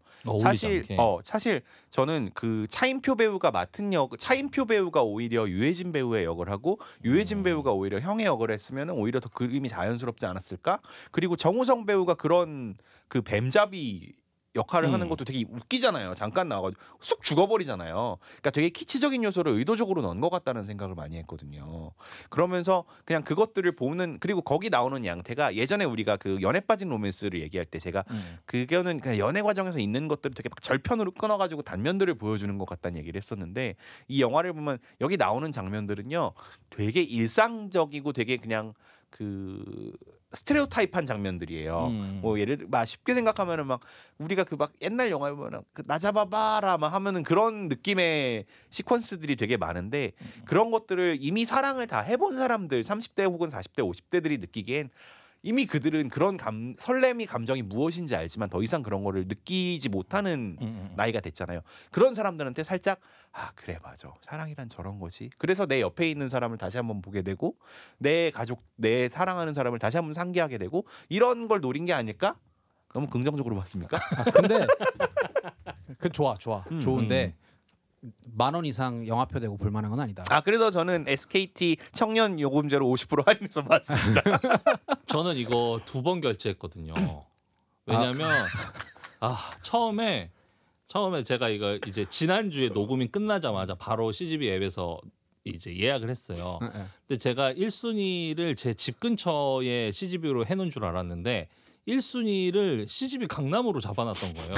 A: 사실 저는 그 차인표 배우가 맡은 차인표 배우가 오히려 유해진 배우의 역을 하고 유해진 배우가 오히려 형의 역을 했으면 오히려 더 그림이 자연스럽지 않았을까? 그리고 정우성 배우가 그런 그 뱀잡이 역할을 하는 것도 되게 웃기잖아요. 잠깐 나와가지고 쑥 죽어버리잖아요. 그러니까 되게 키치적인 요소를 의도적으로 넣은 것 같다는 생각을 많이 했거든요. 그러면서 그냥 그것들을 보는 그리고 거기 나오는 양태가 예전에 우리가 그 연애 빠진 로맨스를 얘기할 때 제가 그거는 그냥 연애 과정에서 있는 것들을 되게 막 절편으로 끊어가지고 단면들을 보여주는 것 같다는 얘기를 했었는데 이 영화를 보면 여기 나오는 장면들은요 되게 일상적이고 되게 그냥 그 스테레오타입한 장면들이에요. 뭐 예를 들어 막 쉽게 생각하면은 막 우리가 그 막 옛날 영화에 보면 나 잡아봐라 막 하면은 그런 느낌의 시퀀스들이 되게 많은데 그런 것들을 이미 사랑을 다 해본 사람들 30대 혹은 40대 50대들이 느끼기엔 이미 그들은 그런 설렘이 감정이 무엇인지 알지만 더 이상 그런 거를 느끼지 못하는 나이가 됐잖아요. 그런 사람들한테 살짝 아 그래 맞아 사랑이란 저런 거지. 그래서 내 옆에 있는 사람을 다시 한번 보게 되고 내 가족 내 사랑하는 사람을 다시 한번 상기하게 되고 이런 걸 노린 게 아닐까? 너무 긍정적으로 봤습니까?
C: 근데 그 좋은데 10,000원 이상 영화표 내고 볼만한 건 아니다.
A: 아 그래서 저는 SKT 청년 요금제로 50% 할인해서 봤습니다.
B: 저는 이거 2번 결제했거든요. 왜냐면 처음에 제가 이거 이제 지난주에 녹음이 끝나자마자 바로 CGV 앱에서 이제 예약을 했어요. 근데 제가 1순위를 제 집 근처에 CGV로 해놓은 줄 알았는데 1순위를 CGV 강남으로 잡아놨던 거예요.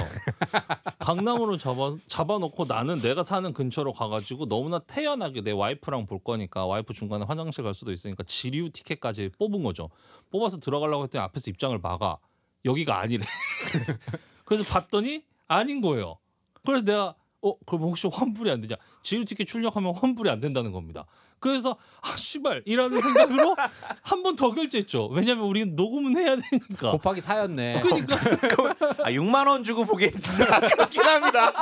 B: 강남으로 잡아놓고 나는 내가 사는 근처로 가가지고 너무나 태연하게 내 와이프랑 볼 거니까 와이프 중간에 화장실 갈 수도 있으니까 지류 티켓까지 뽑은 거죠. 뽑아서 들어가려고 했더니 앞에서 입장을 막아. 여기가 아니래. 그래서 봤더니 아닌 거예요. 그래서 내가 그럼 혹시 환불이 안 되냐? 지류 티켓 출력하면 환불이 안 된다는 겁니다. 그래서 씨발 이라는 생각으로 한 번 더 결제했죠. 왜냐면 우리는 녹음은 해야 되니까.
C: 곱하기 4였네.
B: 그러니까
A: 6만 원 주고 보기엔 진짜 아깝긴 합니다.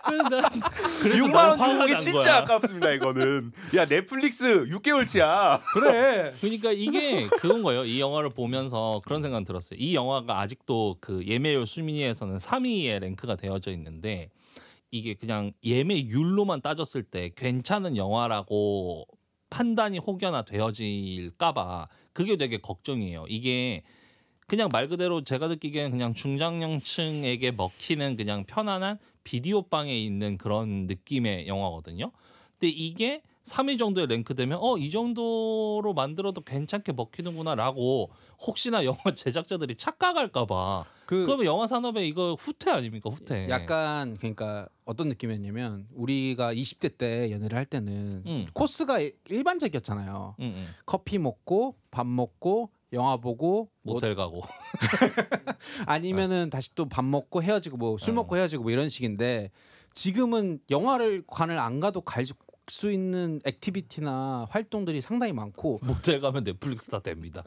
B: 그래서
A: 6만 원 주고 보기 진짜 아깝습니다. 이거는. 야 넷플릭스 6개월치야.
C: 그래.
B: 그러니까 이게 그건 거예요. 이 영화를 보면서 그런 생각 들었어요. 이 영화가 아직도 그 예매율 순위에서는 3위에 랭크가 되어져 있는데 이게 그냥 예매율로만 따졌을 때 괜찮은 영화라고 판단이 혹여나 되어질까봐 그게 되게 걱정이에요. 이게 그냥 말 그대로 제가 느끼기에는 그냥 중장년층에게 먹히는 그냥 편안한 비디오방에 있는 그런 느낌의 영화거든요. 근데 이게 3위 정도에 랭크되면 이 정도로 만들어도 괜찮게 먹히는구나라고 혹시나 영화 제작자들이 착각할까봐 그러면 영화 산업에 이거 후퇴 아닙니까? 후퇴.
C: 약간 그러니까 어떤 느낌이었냐면 우리가 20대 때 연애를 할 때는 코스가 일반적이었잖아요. 커피 먹고 밥 먹고 영화 보고
B: 모텔 가고
C: 아니면은 다시 또 밥 먹고 헤어지고 뭐 술 먹고 헤어지고 뭐 이런 식인데 지금은 영화관을 안 가도 갈 수 있는 액티비티나 활동들이 상당히 많고
B: 모텔 가면 넷플릭스 다 됩니다.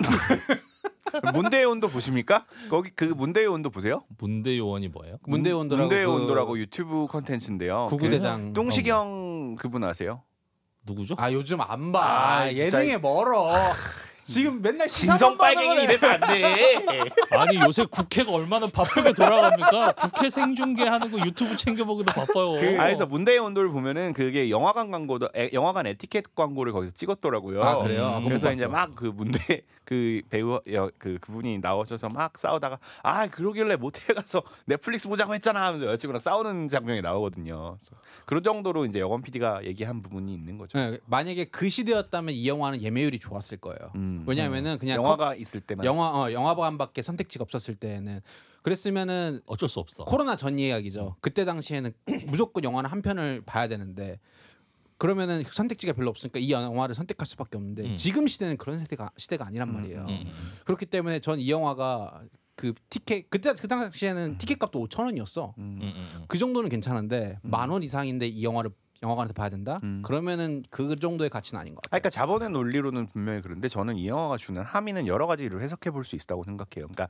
A: 문대의 온도 보십니까? 거기 그 문대의 온도 보세요?
B: 문대요원이 뭐예요?
C: 문대의 온도라고
A: 문대의
C: 그
A: 온도라고 유튜브 컨텐츠인데요.
C: 구구대장
A: 뚱시경 그분 아세요?
B: 누구죠?
C: 아 요즘 안 봐.
A: 아, 진짜.
C: 예능에 멀어. 지금 맨날
A: 진성
C: 시사만
A: 빨갱이
C: 봐서 그래.
A: 이래서 안 돼.
B: 아니 요새 국회가 얼마나 바쁘게 돌아갑니까? 국회 생중계하는 거 유튜브 챙겨보기도 바빠요.
A: 그래서 문대의 온도를 보면은 그게 영화관 광고도 영화관 에티켓 광고를 거기서 찍었더라고요.
C: 아 그래요? 아,
A: 그래서
C: 그거
A: 이제
C: 봤죠.
A: 막 그 문대 그 배우 그분이 나오셔서 막 싸우다가 아 그러길래 모텔 가서 넷플릭스 보자고 했잖아 하면서 여자친구랑 싸우는 장면이 나오거든요. 그래서 그런 정도로 이제 영원 PD가 얘기한 부분이 있는 거죠.
C: 네, 만약에 그 시대였다면 이 영화는 예매율이 좋았을 거예요. 왜냐하면은 그냥
A: 영화가 있을 때만
C: 영화관밖에 선택지가 없었을 때는 그랬으면은
B: 어쩔 수 없어.
C: 코로나 전 이야기죠. 그때 당시에는 무조건 영화는 한 편을 봐야 되는데 그러면은 선택지가 별로 없으니까 이 영화를 선택할 수밖에 없는데 지금 시대는 그런 시대가 아니란 말이에요. 그렇기 때문에 전 이 영화가 그 티켓 그 당시에는 티켓값도 5,000원이었어. 그 정도는 괜찮은데 10,000원 이상인데 이 영화를 영화관에서 봐야 된다? 그러면은 그 정도의 가치는 아닌 것 같아요.
A: 그러니까 자본의 논리로는 분명히 그런데 저는 이 영화가 주는 함의는 여러 가지로 해석해 볼 수 있다고 생각해요. 그러니까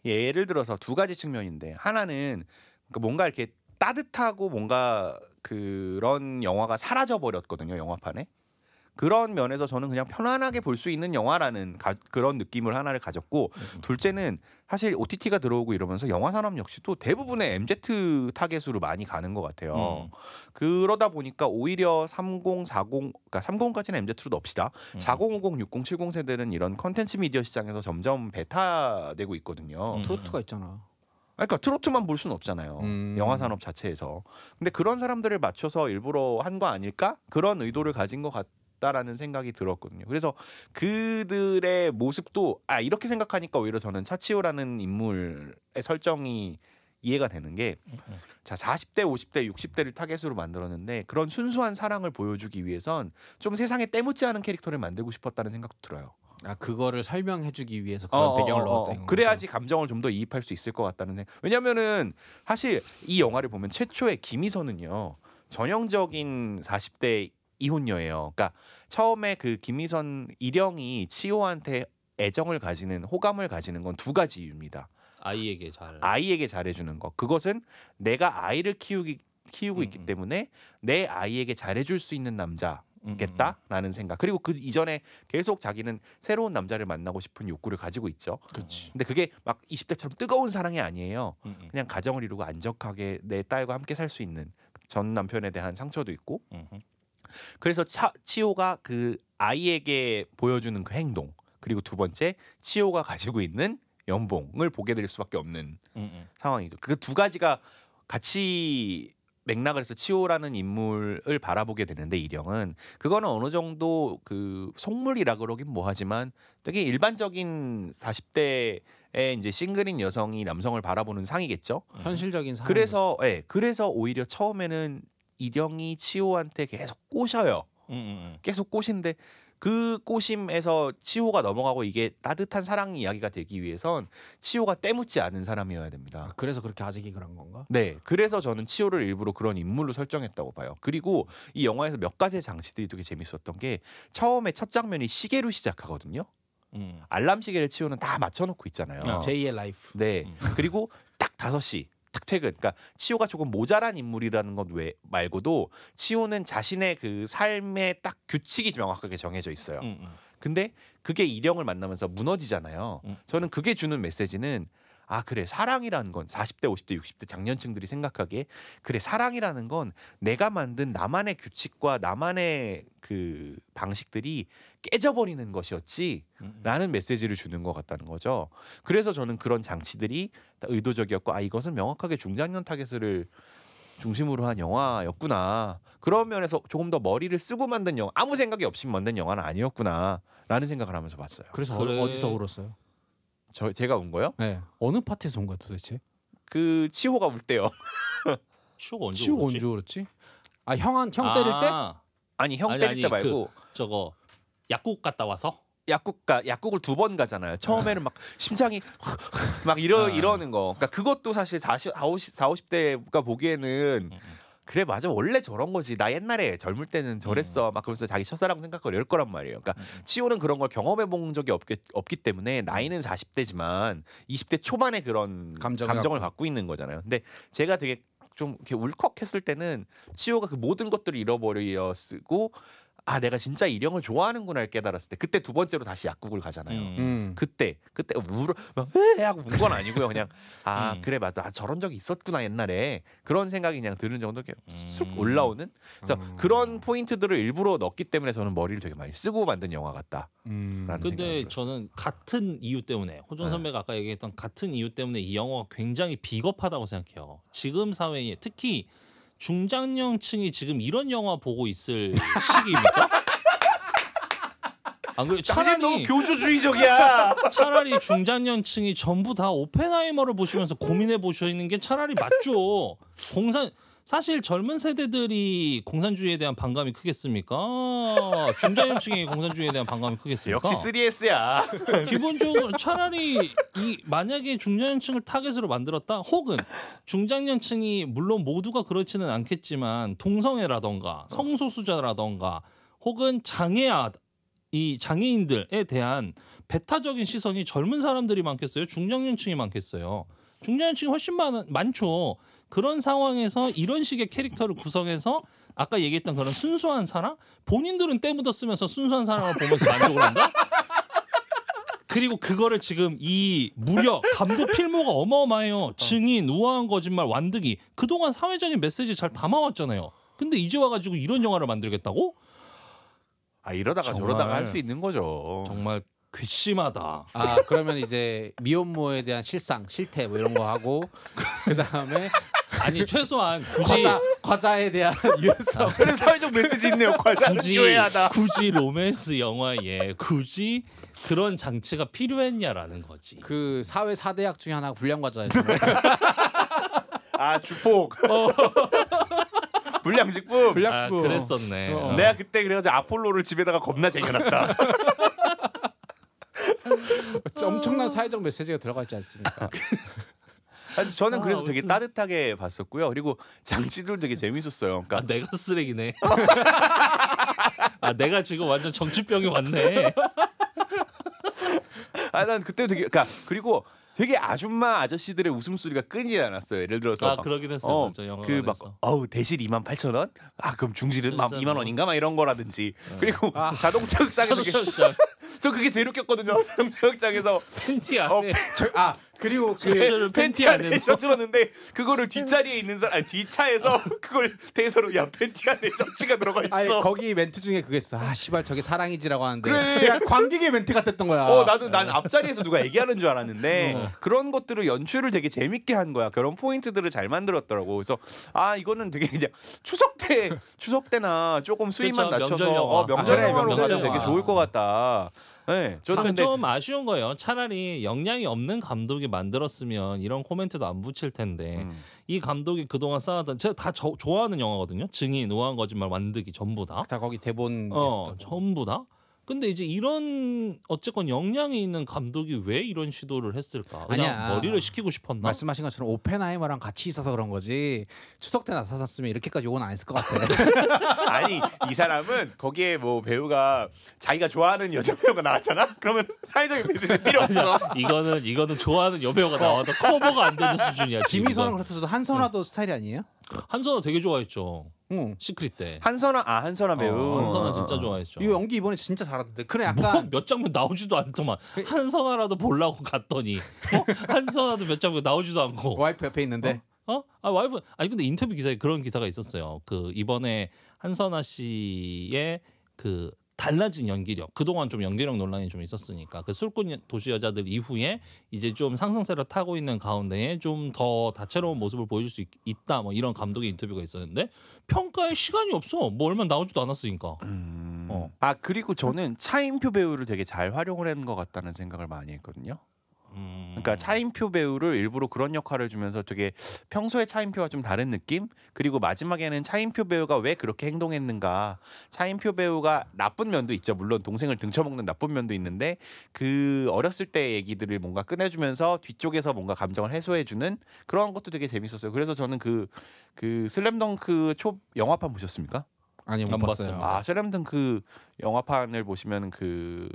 A: 예를 들어서 두 가지 측면인데 하나는 그러니까 뭔가 이렇게 따뜻하고 뭔가 그런 영화가 사라져 버렸거든요, 영화판에. 그런 면에서 저는 그냥 편안하게 볼 수 있는 영화라는 그런 느낌을 하나를 가졌고 둘째는 사실 OTT가 들어오고 이러면서 영화 산업 역시도 대부분의 MZ 타겟으로 많이 가는 것 같아요. 그러다 보니까 오히려 30, 40, 그러니까 30까지는 MZ로 넣읍시다. 40, 50, 60, 70 세대는 이런 컨텐츠 미디어 시장에서 점점 배타되고 있거든요.
C: 트로트가 있잖아.
A: 그러니까 트로트만 볼 수는 없잖아요. 영화 산업 자체에서. 근데 그런 사람들을 맞춰서 일부러 한 거 아닐까? 그런 의도를 가진 것 같다라는 생각이 들었거든요. 그래서 그들의 모습도 이렇게 생각하니까 오히려 저는 차치오라는 인물의 설정이 이해가 되는 게 자 40대, 50대, 60대를 타겟으로 만들었는데 그런 순수한 사랑을 보여주기 위해선 좀 세상에 때묻지 않은 캐릭터를 만들고 싶었다는 생각도 들어요.
C: 아 그거를 설명해주기 위해서 그런 배경을 넣었다. 이건
A: 그래야지 감정을 좀 더 이입할 수 있을 것 같다는 생각. 왜냐면은 사실 이 영화를 보면 최초의 김희선은요 전형적인 40대 이혼녀예요. 그러니까 처음에 그 김희선 일영이 치호한테 애정을 가지는 호감을 가지는 건 두 가지 이유입니다. 아이에게 잘해주는 것. 그것은 내가 아이를 키우고 있기 때문에 내 아이에게 잘해줄 수 있는 남자겠다라는 생각. 그리고 그 이전에 계속 자기는 새로운 남자를 만나고 싶은 욕구를 가지고 있죠.
C: 그렇지.
A: 근데 그게 막 20대처럼 뜨거운 사랑이 아니에요. 그냥 가정을 이루고 안정하게 내 딸과 함께 살 수 있는 전 남편에 대한 상처도 있고. 그래서 치호가 그 아이에게 보여주는 그 행동 그리고 두 번째 치호가 가지고 있는 연봉을 보게 될 수밖에 없는 상황이죠. 그 두 가지가 같이 맥락을 해서 치호라는 인물을 바라보게 되는데 이령은 그거는 어느 정도 그 속물이라 그러긴 뭐하지만 되게 일반적인 40대의 이제 싱글인 여성이 남성을 바라보는 상이겠죠.
C: 현실적인 상황.
A: 그래서 오히려 처음에는 이령이 치호한테 계속 꼬셔요. 계속 꼬신데 그 꼬심에서 치호가 넘어가고 이게 따뜻한 사랑 이야기가 되기 위해선 치호가 때묻지 않은 사람이어야 됩니다.
C: 그래서 그렇게 아직이 그런 건가?
A: 네, 그래서 저는 치호를 일부러 그런 인물로 설정했다고 봐요. 그리고 이 영화에서 몇 가지의 장치들이 되게 재밌었던 게 처음에 첫 장면이 시계로 시작하거든요. 알람 시계를 치호는 다 맞춰놓고 있잖아요.
C: 제2의 라이프.
A: 네, 그리고 딱 5시 딱 퇴근. 그러니까 치호가 조금 모자란 인물이라는 것 외 말고도 치호는 자신의 그 삶의 딱 규칙이 명확하게 정해져 있어요. 근데 그게 이령을 만나면서 무너지잖아요. 저는 그게 주는 메시지는 그래 사랑이라는 건 40대, 50대, 60대 장년층들이 생각하기에 그래 사랑이라는 건 내가 만든 나만의 규칙과 나만의 그 방식들이 깨져버리는 것이었지라는 메시지를 주는 것 같다는 거죠. 그래서 저는 그런 장치들이 의도적이었고 이것은 명확하게 중장년 타겟을 중심으로 한 영화였구나. 그런 면에서 조금 더 머리를 쓰고 만든 영화, 아무 생각이 없이 만든 영화는 아니었구나라는 생각을 하면서 봤어요.
C: 그래서
B: 그래.
C: 어디서 울었어요?
A: 제가 운 거요?
C: 네. 어느 파트에서 온 거야 도대체?
A: 그 치호가 울 때요.
B: 치호가 언제
C: 치우고
B: 울었지?
C: 언제 울었지? 형 때릴 때?
A: 아니 형 때릴 때 말고
B: 저거 약국 갔다 와서
A: 약국을 2번 가잖아요. 처음에는 막 심장이 막 이러는 거. 그러니까 그것도 사실 40, 50대가 보기에는 그래 맞아 원래 저런 거지 나 옛날에 젊을 때는 저랬어 막 그러면서 자기 첫사랑 생각하고 이럴 거란 말이에요. 그러니까 치호는 그런 걸 경험해 본 적이 없기 때문에 나이는 40대지만 20대 초반에 그런 감정을 갖고 있는 거잖아요. 근데 제가 되게 좀 이렇게 울컥했을 때는 치호가 그 모든 것들을 잃어버려 쓰고 아 내가 진짜 일영을 좋아하는구나를 깨달았을 때 그때 두 번째로 다시 약국을 가잖아요. 그때 울어 막왜 하고 운 건 아니고요. 그냥 아 그래 맞아 아, 저런 적이 있었구나 옛날에 그런 생각이 그냥 드는 정도 이렇게 쑥 올라오는 그래서 그런 포인트들을 일부러 넣기 때문에 저는 머리를 되게 많이 쓰고 만든 영화 같다.
B: 근데 저는 같은 이유 때문에 호준 선배가 아까 얘기했던 같은 이유 때문에 이 영화가 굉장히 비겁하다고 생각해요. 지금 사회에 특히 중장년층이 지금 이런 영화 보고 있을 시기입니까? 안 그래?
A: 당신 너무 교조주의적이야.
B: 차라리 중장년층이 전부 다 오펜하이머를 보시면서 고민해 보시는 게 차라리 맞죠. 사실 젊은 세대들이 공산주의에 대한 반감이 크겠습니까? 중장년층이 공산주의에 대한 반감이 크겠습니까?
A: 역시 3S야.
B: 기본적으로 차라리 만약에 중장년층을 타겟으로 만들었다 혹은 중장년층이 물론 모두가 그렇지는 않겠지만 동성애라던가 성소수자라던가 혹은 이 장애인들에 대한 배타적인 시선이 젊은 사람들이 많겠어요? 중장년층이 많겠어요? 중장년층이 훨씬 많죠. 그런 상황에서 이런 식의 캐릭터를 구성해서 아까 얘기했던 그런 순수한 사람? 본인들은 때 묻었으면서 순수한 사람을 보면서 만족을 한다? 그리고 그거를 지금 이 무려 감독 필모가 어마어마해요. 증인, 우아한 거짓말, 완득이 그동안 사회적인 메시지 잘 담아왔잖아요. 근데 이제 와가지고 이런 영화를 만들겠다고?
A: 아 이러다가 저러다가 할 수 있는 거죠.
B: 정말 괘씸하다.
C: 아 그러면 이제 미혼모에 대한 실태 뭐 이런 거 하고 그 다음에
B: 아니 최소한 굳이
C: 과자에 대한 유연성.
A: 그래 사회적 메시지 있네요.
B: 굳이 로맨스 영화에 굳이 그런 장치가 필요했냐라는 거지.
C: 그 사회 4대약 중에 하나가 불량 과자였잖아요.
A: 아 주폭. 불량식품.
B: 그랬었네.
A: 내가 그때 그래가지고 아폴로를 집에다가 겁나 쟁여놨다.
C: 엄청난 사회적 메시지가 들어가 있지 않습니까?
A: 사실 저는 그래서 되게 따뜻하게 봤었고요. 그리고 장치들 되게 재밌었어요. 그러니까
B: 내가 쓰레기네. 내가 지금 완전 정치병이 왔네.
A: 난 그때 되게 그리고 되게 아줌마 아저씨들의 웃음소리가 끊이지 않았어요. 예를 들어서
B: 그러긴 했어요.
A: 그 막 대실 28,000원? 아 그럼 중실은 2만 원인가? 막 이런 거라든지 그리고 자동차 극장에서 저 그게 제일 웃겼거든요. 자동차 극장에서
B: 팬티 안에
C: 그리고
A: 그 팬티 안에 셔츠였는데 그거를 뒷자리에 있는 사람 뒷차에서 그걸 대서로 야 팬티 안에 셔츠가 들어가 있어.
C: 아니, 거기 멘트 중에 그게 있어. 아 씨발 저게 사랑이지라고 하는데
A: 그래.
C: 관객의 멘트 같았던 거야.
A: 난 앞자리에서 누가 얘기하는 줄 알았는데 그런 것들을 연출을 되게 재밌게 한 거야. 그런 포인트들을 잘 만들었더라고. 그래서 이거는 되게 그냥 추석 때나 조금 수위만 낮춰서 명절에 가도 되게 좋을 것 같다. 네, 저는 근데
B: 좀 아쉬운 거예요. 차라리 역량이 없는 감독이 만들었으면 이런 코멘트도 안 붙일 텐데 이 감독이 그동안 쌓았던 제가 다 좋아하는 영화거든요. 증인, 우아한 거짓말, 완득이 전부 다
C: 거기 대본
B: 전부 다. 근데 이제 이런 어쨌건 역량이 있는 감독이 왜 이런 시도를 했을까? 그냥 머리를 식히고 싶었나?
C: 말씀하신 것처럼 오펜하이머랑 같이 있어서 그런 거지. 추석 때 나타났으면 이렇게까지 욕은 안 했을 것 같아.
A: 아니 이 사람은 거기에 뭐 배우가 자기가 좋아하는 여자 배우가 나왔잖아. 그러면 사회적인 메시지 필요 없어.
B: 이거는 좋아하는 여배우가 나와도 커버가 안 되는 수준이야.
C: 김희선은 그렇다도 한선화도 스타일이 아니에요?
B: 한선화 되게 좋아했죠. 시크릿 때.
A: 한선화 배우.
B: 한선화 진짜 좋아했죠.
C: 이 연기 이번에 진짜 잘하던데. 그래 약간
B: 몇 장면 나오지도 않더만. 한선화라도 보려고 갔더니 한선화도 몇 장면 나오지도 않고.
C: 와이프 옆에 있는데.
B: 와이프 근데 인터뷰 기사에 그런 기사가 있었어요. 그 이번에 한선화 씨의 그 달라진 연기력, 그동안 좀 연기력 논란이 좀 있었으니까 그 술꾼 도시 여자들 이후에 이제 좀 상승세를 타고 있는 가운데에 좀 더 다채로운 모습을 보여줄 수 있다 뭐 이런 감독의 인터뷰가 있었는데 평가에 시간이 없어. 뭐 얼마 나오지도 않았으니까.
A: 그리고 저는 차인표 배우를 되게 잘 활용을 한 것 같다는 생각을 많이 했거든요. 그러니까 차인표 배우를 일부러 그런 역할을 주면서 되게 평소에 차인표와 좀 다른 느낌? 그리고 마지막에는 차인표 배우가 왜 그렇게 행동했는가? 차인표 배우가 나쁜 면도 있죠. 물론 동생을 등쳐먹는 나쁜 면도 있는데 그 어렸을 때 얘기들을 뭔가 꺼내주면서 뒤쪽에서 뭔가 감정을 해소해주는 그런 것도 되게 재밌었어요. 그래서 저는 그 슬램덩크 초 영화판 보셨습니까?
C: 아니 못
B: 안
C: 봤어요.
B: 봤어요.
A: 아 슬램덩크 영화판을 보시면 그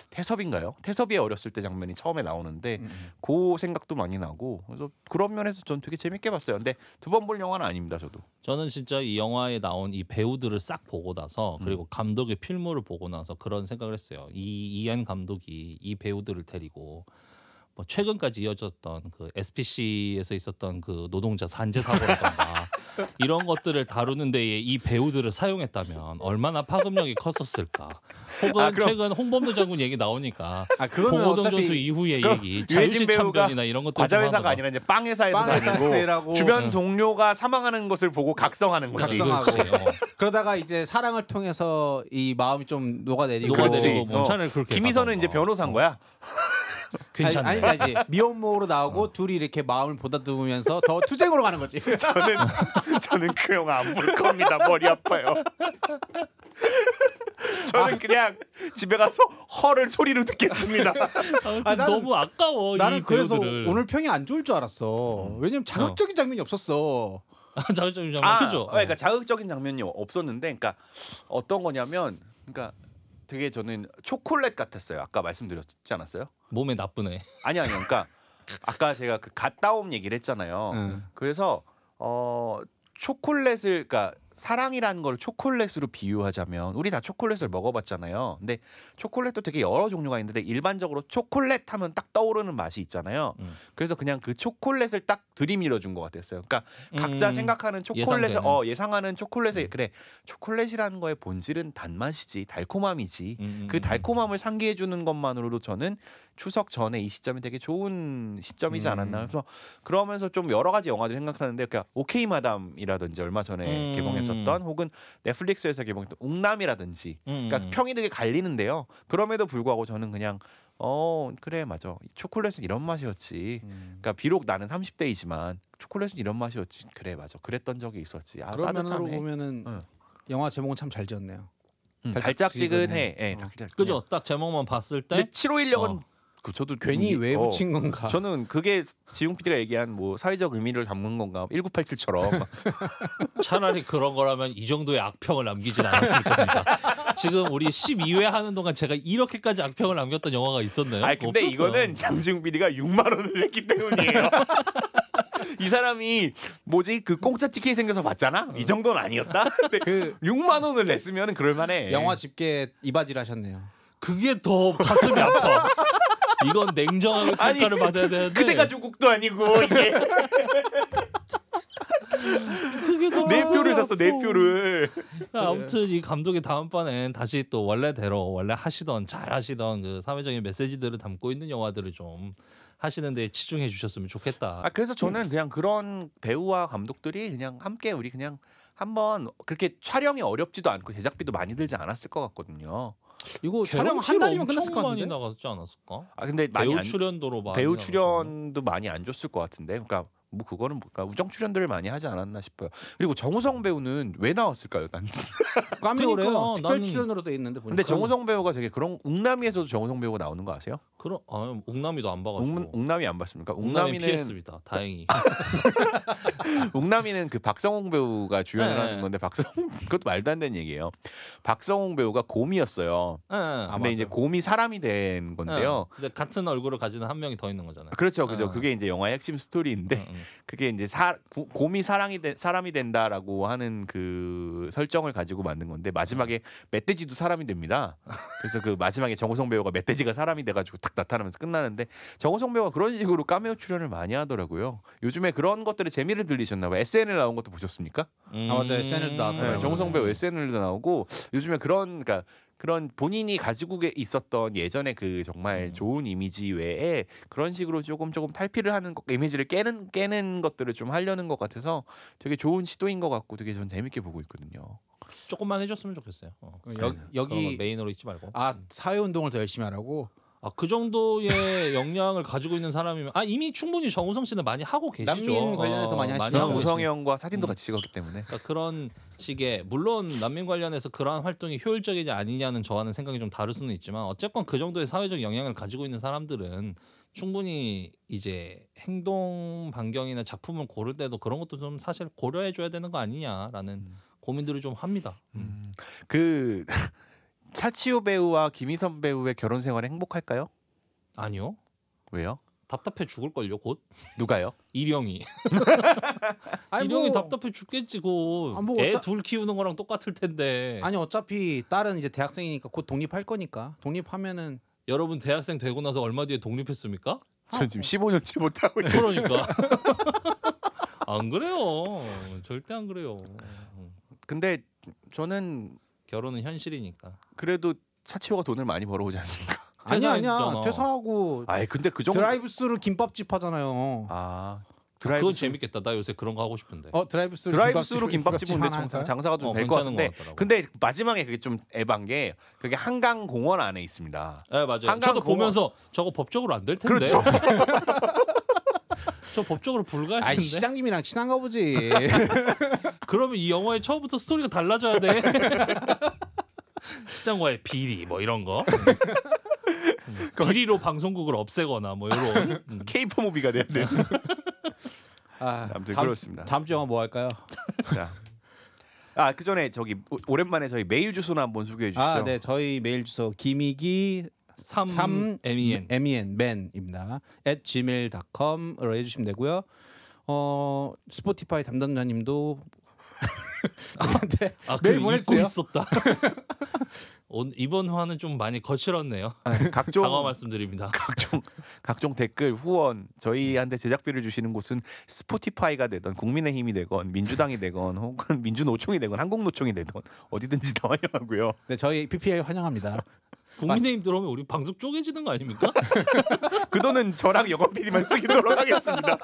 A: 태섭인가요? 태섭이 어렸을 때 장면이 처음에 나오는데 그 생각도 많이 나고 그래서 그런 면에서 전 되게 재밌게 봤어요. 근데 두 번 볼 영화는 아닙니다, 저도.
B: 저는 진짜 이 영화에 나온 이 배우들을 싹 보고 나서 그리고 감독의 필모를 보고 나서 그런 생각을 했어요. 이안 감독이 이 배우들을 데리고 뭐 최근까지 이어졌던 그 SPC에서 있었던 그 노동자 산재 사고라던가 이런 것들을 다루는 데에 이 배우들을 사용했다면 얼마나 파급력이 컸었을까. 혹은
A: 그럼-
B: 최근 홍범도 장군 얘기 나오니까
C: 그거는
B: 봉오동
C: 어차피
B: 전투 이후의
A: 그럼
B: 얘기,
A: 유해진
B: 자유시
A: 배우가
B: 참변이나 이런 것들
A: 과자 회사가 아니라 이제 빵 회사에서
C: 빵 회사에서
A: 다니고
C: 일하고
A: 주변 동료가 사망하는 것을 보고 각성하는 거지.
C: 각성하고.
B: 그렇지.
C: 그러다가 이제 사랑을 통해서 이 마음이 좀 녹아내리고
B: 녹아내리고
A: 그렇지.
B: 뭐 차라리 그렇게
A: 김희선은 이제
B: 가던가.
A: 변호사인 거야.
B: 괜찮네.
C: 아니 이제 미혼모로 나오고 둘이 이렇게 마음을 보다듬으면서 더 투쟁으로 가는 거지.
A: 저는 그 영화 안 볼 겁니다. 머리 아파요. 저는 그냥 집에 가서 헐을 소리로 듣겠습니다.
B: 아무튼
C: 나는-
B: 너무 아까워.
C: 나는
B: 이
C: 그래서
B: 배우들을.
C: 오늘 평이 안 좋을 줄 알았어. 왜냐면 자극적인 장면이 없었어.
B: 자극적인 장면 그죠?
A: 그러니까 자극적인 장면이 없었는데, 그러니까 어떤 거냐면, 그러니까 되게 저는 초콜릿 같았어요. 아까 말씀드렸지 않았어요?
B: 몸에 나쁘네.
A: 아니 그러니까 아까 제가 그 갔다 옴 얘기를 했잖아요.
C: 응.
A: 그래서 초콜릿을 그러니까 사랑이라는 걸 초콜릿으로 비유하자면 우리 다 초콜릿을 먹어봤잖아요. 근데 초콜릿도 되게 여러 종류가 있는데 일반적으로 초콜릿 하면 딱 떠오르는 맛이 있잖아요. 그래서 그냥 그 초콜릿을 딱 들이밀어 준 것 같았어요. 그러니까 각자 생각하는 초콜릿을
B: 예상되는.
A: 예상하는 초콜릿을 그래 초콜릿이라는 거의 본질은 단맛이지 달콤함이지 그 달콤함을 상기해 주는 것만으로도 저는 추석 전에 이 시점이 되게 좋은 시점이지 않았나. 그래서 그러면서 좀 여러 가지 영화들 생각하는데 그러니까 오케이 마담이라든지 얼마 전에 개봉했었던 혹은 넷플릭스에서 개봉했던 웅남이라든지 그러니까 평이 되게 갈리는데요. 그럼에도 불구하고 저는 그냥 그래 맞아 초콜릿은 이런 맛이었지. 그러니까 비록 나는 30대이지만 초콜릿은 이런 맛이었지. 그래 맞아 그랬던 적이 있었지.
C: 그런 면으로
A: 따뜻하네.
C: 보면은
A: 응.
C: 영화 제목은 참 잘 지었네요.
A: 달짝지근해. 예,
B: 그죠? 딱 제목만 봤을 때
A: 근데 751역은 저도
C: 괜히 왜 붙인 건가?
A: 저는 그게 지용 PD가 얘기한 뭐 사회적 의미를 담는 건가 1987처럼
B: 차라리 그런 거라면 이 정도의 악평을 남기진 않았을 겁니다. 지금 우리 12회 하는 동안 제가 이렇게까지 악평을 남겼던 영화가 있었나요?
A: 아니 근데
B: 없었어요.
A: 이거는 장지용 PD가 6만 원을 냈기 때문이에요. 이 사람이 뭐지 그 공짜 티켓이 생겨서 봤잖아. 이 정도는 아니었다. 근데
C: 그
A: 6만 원을 냈으면 그럴만해.
C: 영화 집계 이바지를 하셨네요.
B: 그게 더 가슴이 아파. 이건 냉정하게
A: 아니,
B: 평가를 받아야 되는데
A: 그대가 조국도 아니고 이게
B: 그게 더
A: 내 표를
B: 가슴이
A: 샀어 내
B: 아파.
A: 표를.
B: 아무튼 이 감독이 다음번엔 다시 또 원래대로 원래 하시던 잘 하시던 그 사회적인 메시지들을 담고 있는 영화들을 좀 하시는데 치중해 주셨으면 좋겠다.
A: 그래서 저는 그냥 그런 배우와 감독들이 그냥 함께 우리 그냥 한번 그렇게 촬영이 어렵지도 않고 제작비도 많이 들지 않았을 것 같거든요.
C: 이거 촬영 한 달이면 끝났을 것
B: 많이
C: 같은데.
B: 나갔지 않았을까?
A: 근데 많이
B: 배우
A: 안,
B: 출연도로 많이
A: 배우
B: 나갔었나?
A: 출연도 많이 안 줬을 것 같은데, 그러니까 뭐 그거는 그러니까 우정 출연들을 많이 하지 않았나 싶어요. 그리고 정우성 배우는 왜 나왔을까요? 난.
C: 까메오래요.
B: 그러니까
C: 특별
B: 나는-
C: 출연으로 돼 있는데 보니까.
A: 근데 정우성 배우가 되게 그런 웅남이에서도 정우성 배우가 나오는 거 아세요?
B: 그럼 웅남이도 안 봐가지고.
A: 웅남이 안 봤습니까?
B: 웅남이
A: 웅남이는
B: 피했습니다. 다행히.
A: 웅남이는 그 박성웅 배우가 주연을
B: 네.
A: 하는 건데 박성웅 그것도 말도 안 되는 얘기예요. 박성웅 배우가 곰이었어요.
B: 예,
A: 근데
C: 맞아.
A: 이제 곰이 사람이 된 건데요.
B: 근데 같은 얼굴을 가지는 한 명이 더 있는 거잖아요.
A: 그렇죠, 그죠.
B: 어.
A: 그게 이제 영화의 핵심 스토리인데 그게 이제 곰이 사람이 된다라고 하는 그 설정을 가지고 만든 건데 마지막에 멧돼지도 사람이 됩니다. 그래서 그 마지막에 정우성 배우가 멧돼지가 사람이 돼가지고 딱 나타나면서 끝나는데 정우성 배우가 그런 식으로 카메오 출연을 많이 하더라고요. 요즘에 그런 것들에 재미를 들리셨나봐요. SNL 나온 것도 보셨습니까?
C: 맞아요. SNL 도 나왔더라고요.
A: 네, 정우성 배우 SNL도 나오고 요즘에 그러니까 그런 본인이 가지고 있었던 예전에 그 정말 좋은 이미지 외에 그런 식으로 조금 탈피를 하는 이미지를 깨는 것들을 좀 하려는 것 같아서 되게 좋은 시도인 것 같고 되게 전 재밌게 보고 있거든요.
B: 조금만 해줬으면 좋겠어요.
C: 여기
B: 메인으로 있지 말고.
C: 사회 운동을 더 열심히 하라고.
B: 그 정도의 역량을 가지고 있는 사람이면 이미 충분히 정우성 씨는 많이 하고 계시죠.
C: 난민 관련해서 많이 하시죠.
B: 하고
A: 우성이
B: 계시죠.
A: 형과 사진도 같이 찍었기 때문에.
B: 그러니까 그런 식의 물론 난민 관련해서 그러한 활동이 효율적이냐 아니냐는 저와는 생각이 좀 다를 수는 있지만 어쨌건 그 정도의 사회적 영향을 가지고 있는 사람들은 충분히 이제 행동 반경이나 작품을 고를 때도 그런 것도 좀 사실 고려해 줘야 되는 거 아니냐라는 고민들을 좀 합니다.
A: 그 차치오 배우와 김희선 배우의 결혼 생활 행복할까요?
B: 아니요.
A: 왜요?
B: 답답해 죽을 걸요. 곧
A: 누가요?
B: 일영이.
C: 아니,
B: 일영이
C: 뭐-
B: 답답해 죽겠지 곧.
C: 뭐
B: 애
C: 어차-
B: 둘 키우는 거랑 똑같을 텐데.
C: 아니 어차피 딸은 이제 대학생이니까 곧 독립할 거니까 독립하면은
B: 여러분 대학생 되고 나서 얼마 뒤에 독립했습니까?
A: 전 지금 15년째 못 하고 있는.
B: 그러니까. 안 그래요. 절대 안 그래요.
A: 근데 저는
B: 결혼은 현실이니까.
A: 그래도 차치오가 돈을 많이 벌어오지 않습니까?
C: 아니야
B: 퇴사했잖아.
C: 퇴사하고
A: 아이 근데 그 정도.
C: 드라이브스루 김밥집 하잖아요.
A: 드라이브
B: 그건 재밌겠다. 나 요새 그런 거 하고 싶은데.
A: 드라이브스루 김밥집
C: 하나
A: 근데
C: 하나
A: 장사가 좀 될 것
B: 괜찮은
A: 같은데.
B: 것 같더라고.
A: 근데 마지막에 그게 좀 에반 게 그게 한강 공원 안에 있습니다.
B: 네 맞아요.
A: 한강
B: 저도
A: 공원.
B: 보면서 저거 법적으로 안 될 텐데.
A: 그렇죠.
B: 저 법적으로 불가할
C: 아이
B: 텐데.
C: 시장님이랑 친한가 보지.
B: 그러면 이 영화의 처음부터 스토리가 달라져야 돼. 시장과의 비리 뭐 이런 거. 비리로 방송국을 없애거나 뭐 이런.
A: 케이퍼 무비가 돼야 돼요. 아무튼
C: 다음-
A: 그렇습니다.
C: 다음 주 영화 뭐 할까요?
A: 자. 그 전에 저기 오랜만에 저희 메일 주소나 한번 소개해 주시죠.
C: 네 저희 메일 주소 김익이
B: 3 MEN.
C: men입니다. @gmail.com으로 해주시면 되고요. 스포티파이 담당자님도 저한테 메일
B: 그래, 잊고
C: 보내주세요.
B: 있었다. 이번 화는 좀 많이 거칠었네요.
A: 각종
B: 사과 말씀드립니다.
A: 각종 댓글 후원 저희한테 제작비를 주시는 곳은 스포티파이가 되던 국민의힘이 되건 민주당이 되건 혹은 민주노총이 되건 한국노총이 되건 어디든지 다 환영하고요.
C: 네 저희 PPL 환영합니다.
B: 국민의힘 들어오면 우리 방송 쪼개지는 거 아닙니까?
A: 그 돈은 저랑 영업 PD만 쓰도록 하겠습니다.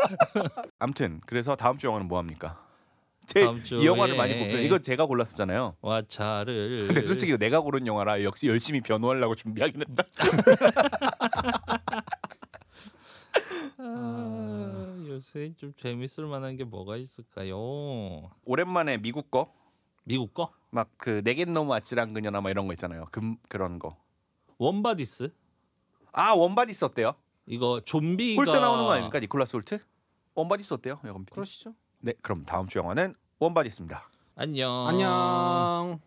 A: 아무튼 그래서 다음 주 영화는 뭐 합니까?
B: 다음 주에
A: 이 영화를 많이 뽑혀. 이거 제가 골랐었잖아요.
B: 와차를.
A: 근데 솔직히 내가 고른 영화라 역시 열심히 변호하려고 준비하긴 했다.
B: 요새 좀 재밌을 만한 게 뭐가 있을까요?
A: 오랜만에 미국 거.
B: 미국 거?
A: 막 그 내겐 너무 아찔한 그녀나 막 이런 거 있잖아요. 그런 거.
B: 원바디스.
A: 원바디스 어때요?
B: 이거 좀비가
A: 홀트 나오는 거 아닙니까? 니콜라스 홀트? 원바디스 어때요? 여건 PD?
C: 그러시죠.
A: 네, 그럼 다음 주 영화는 원바디스입니다.
B: 안녕.
C: 안녕.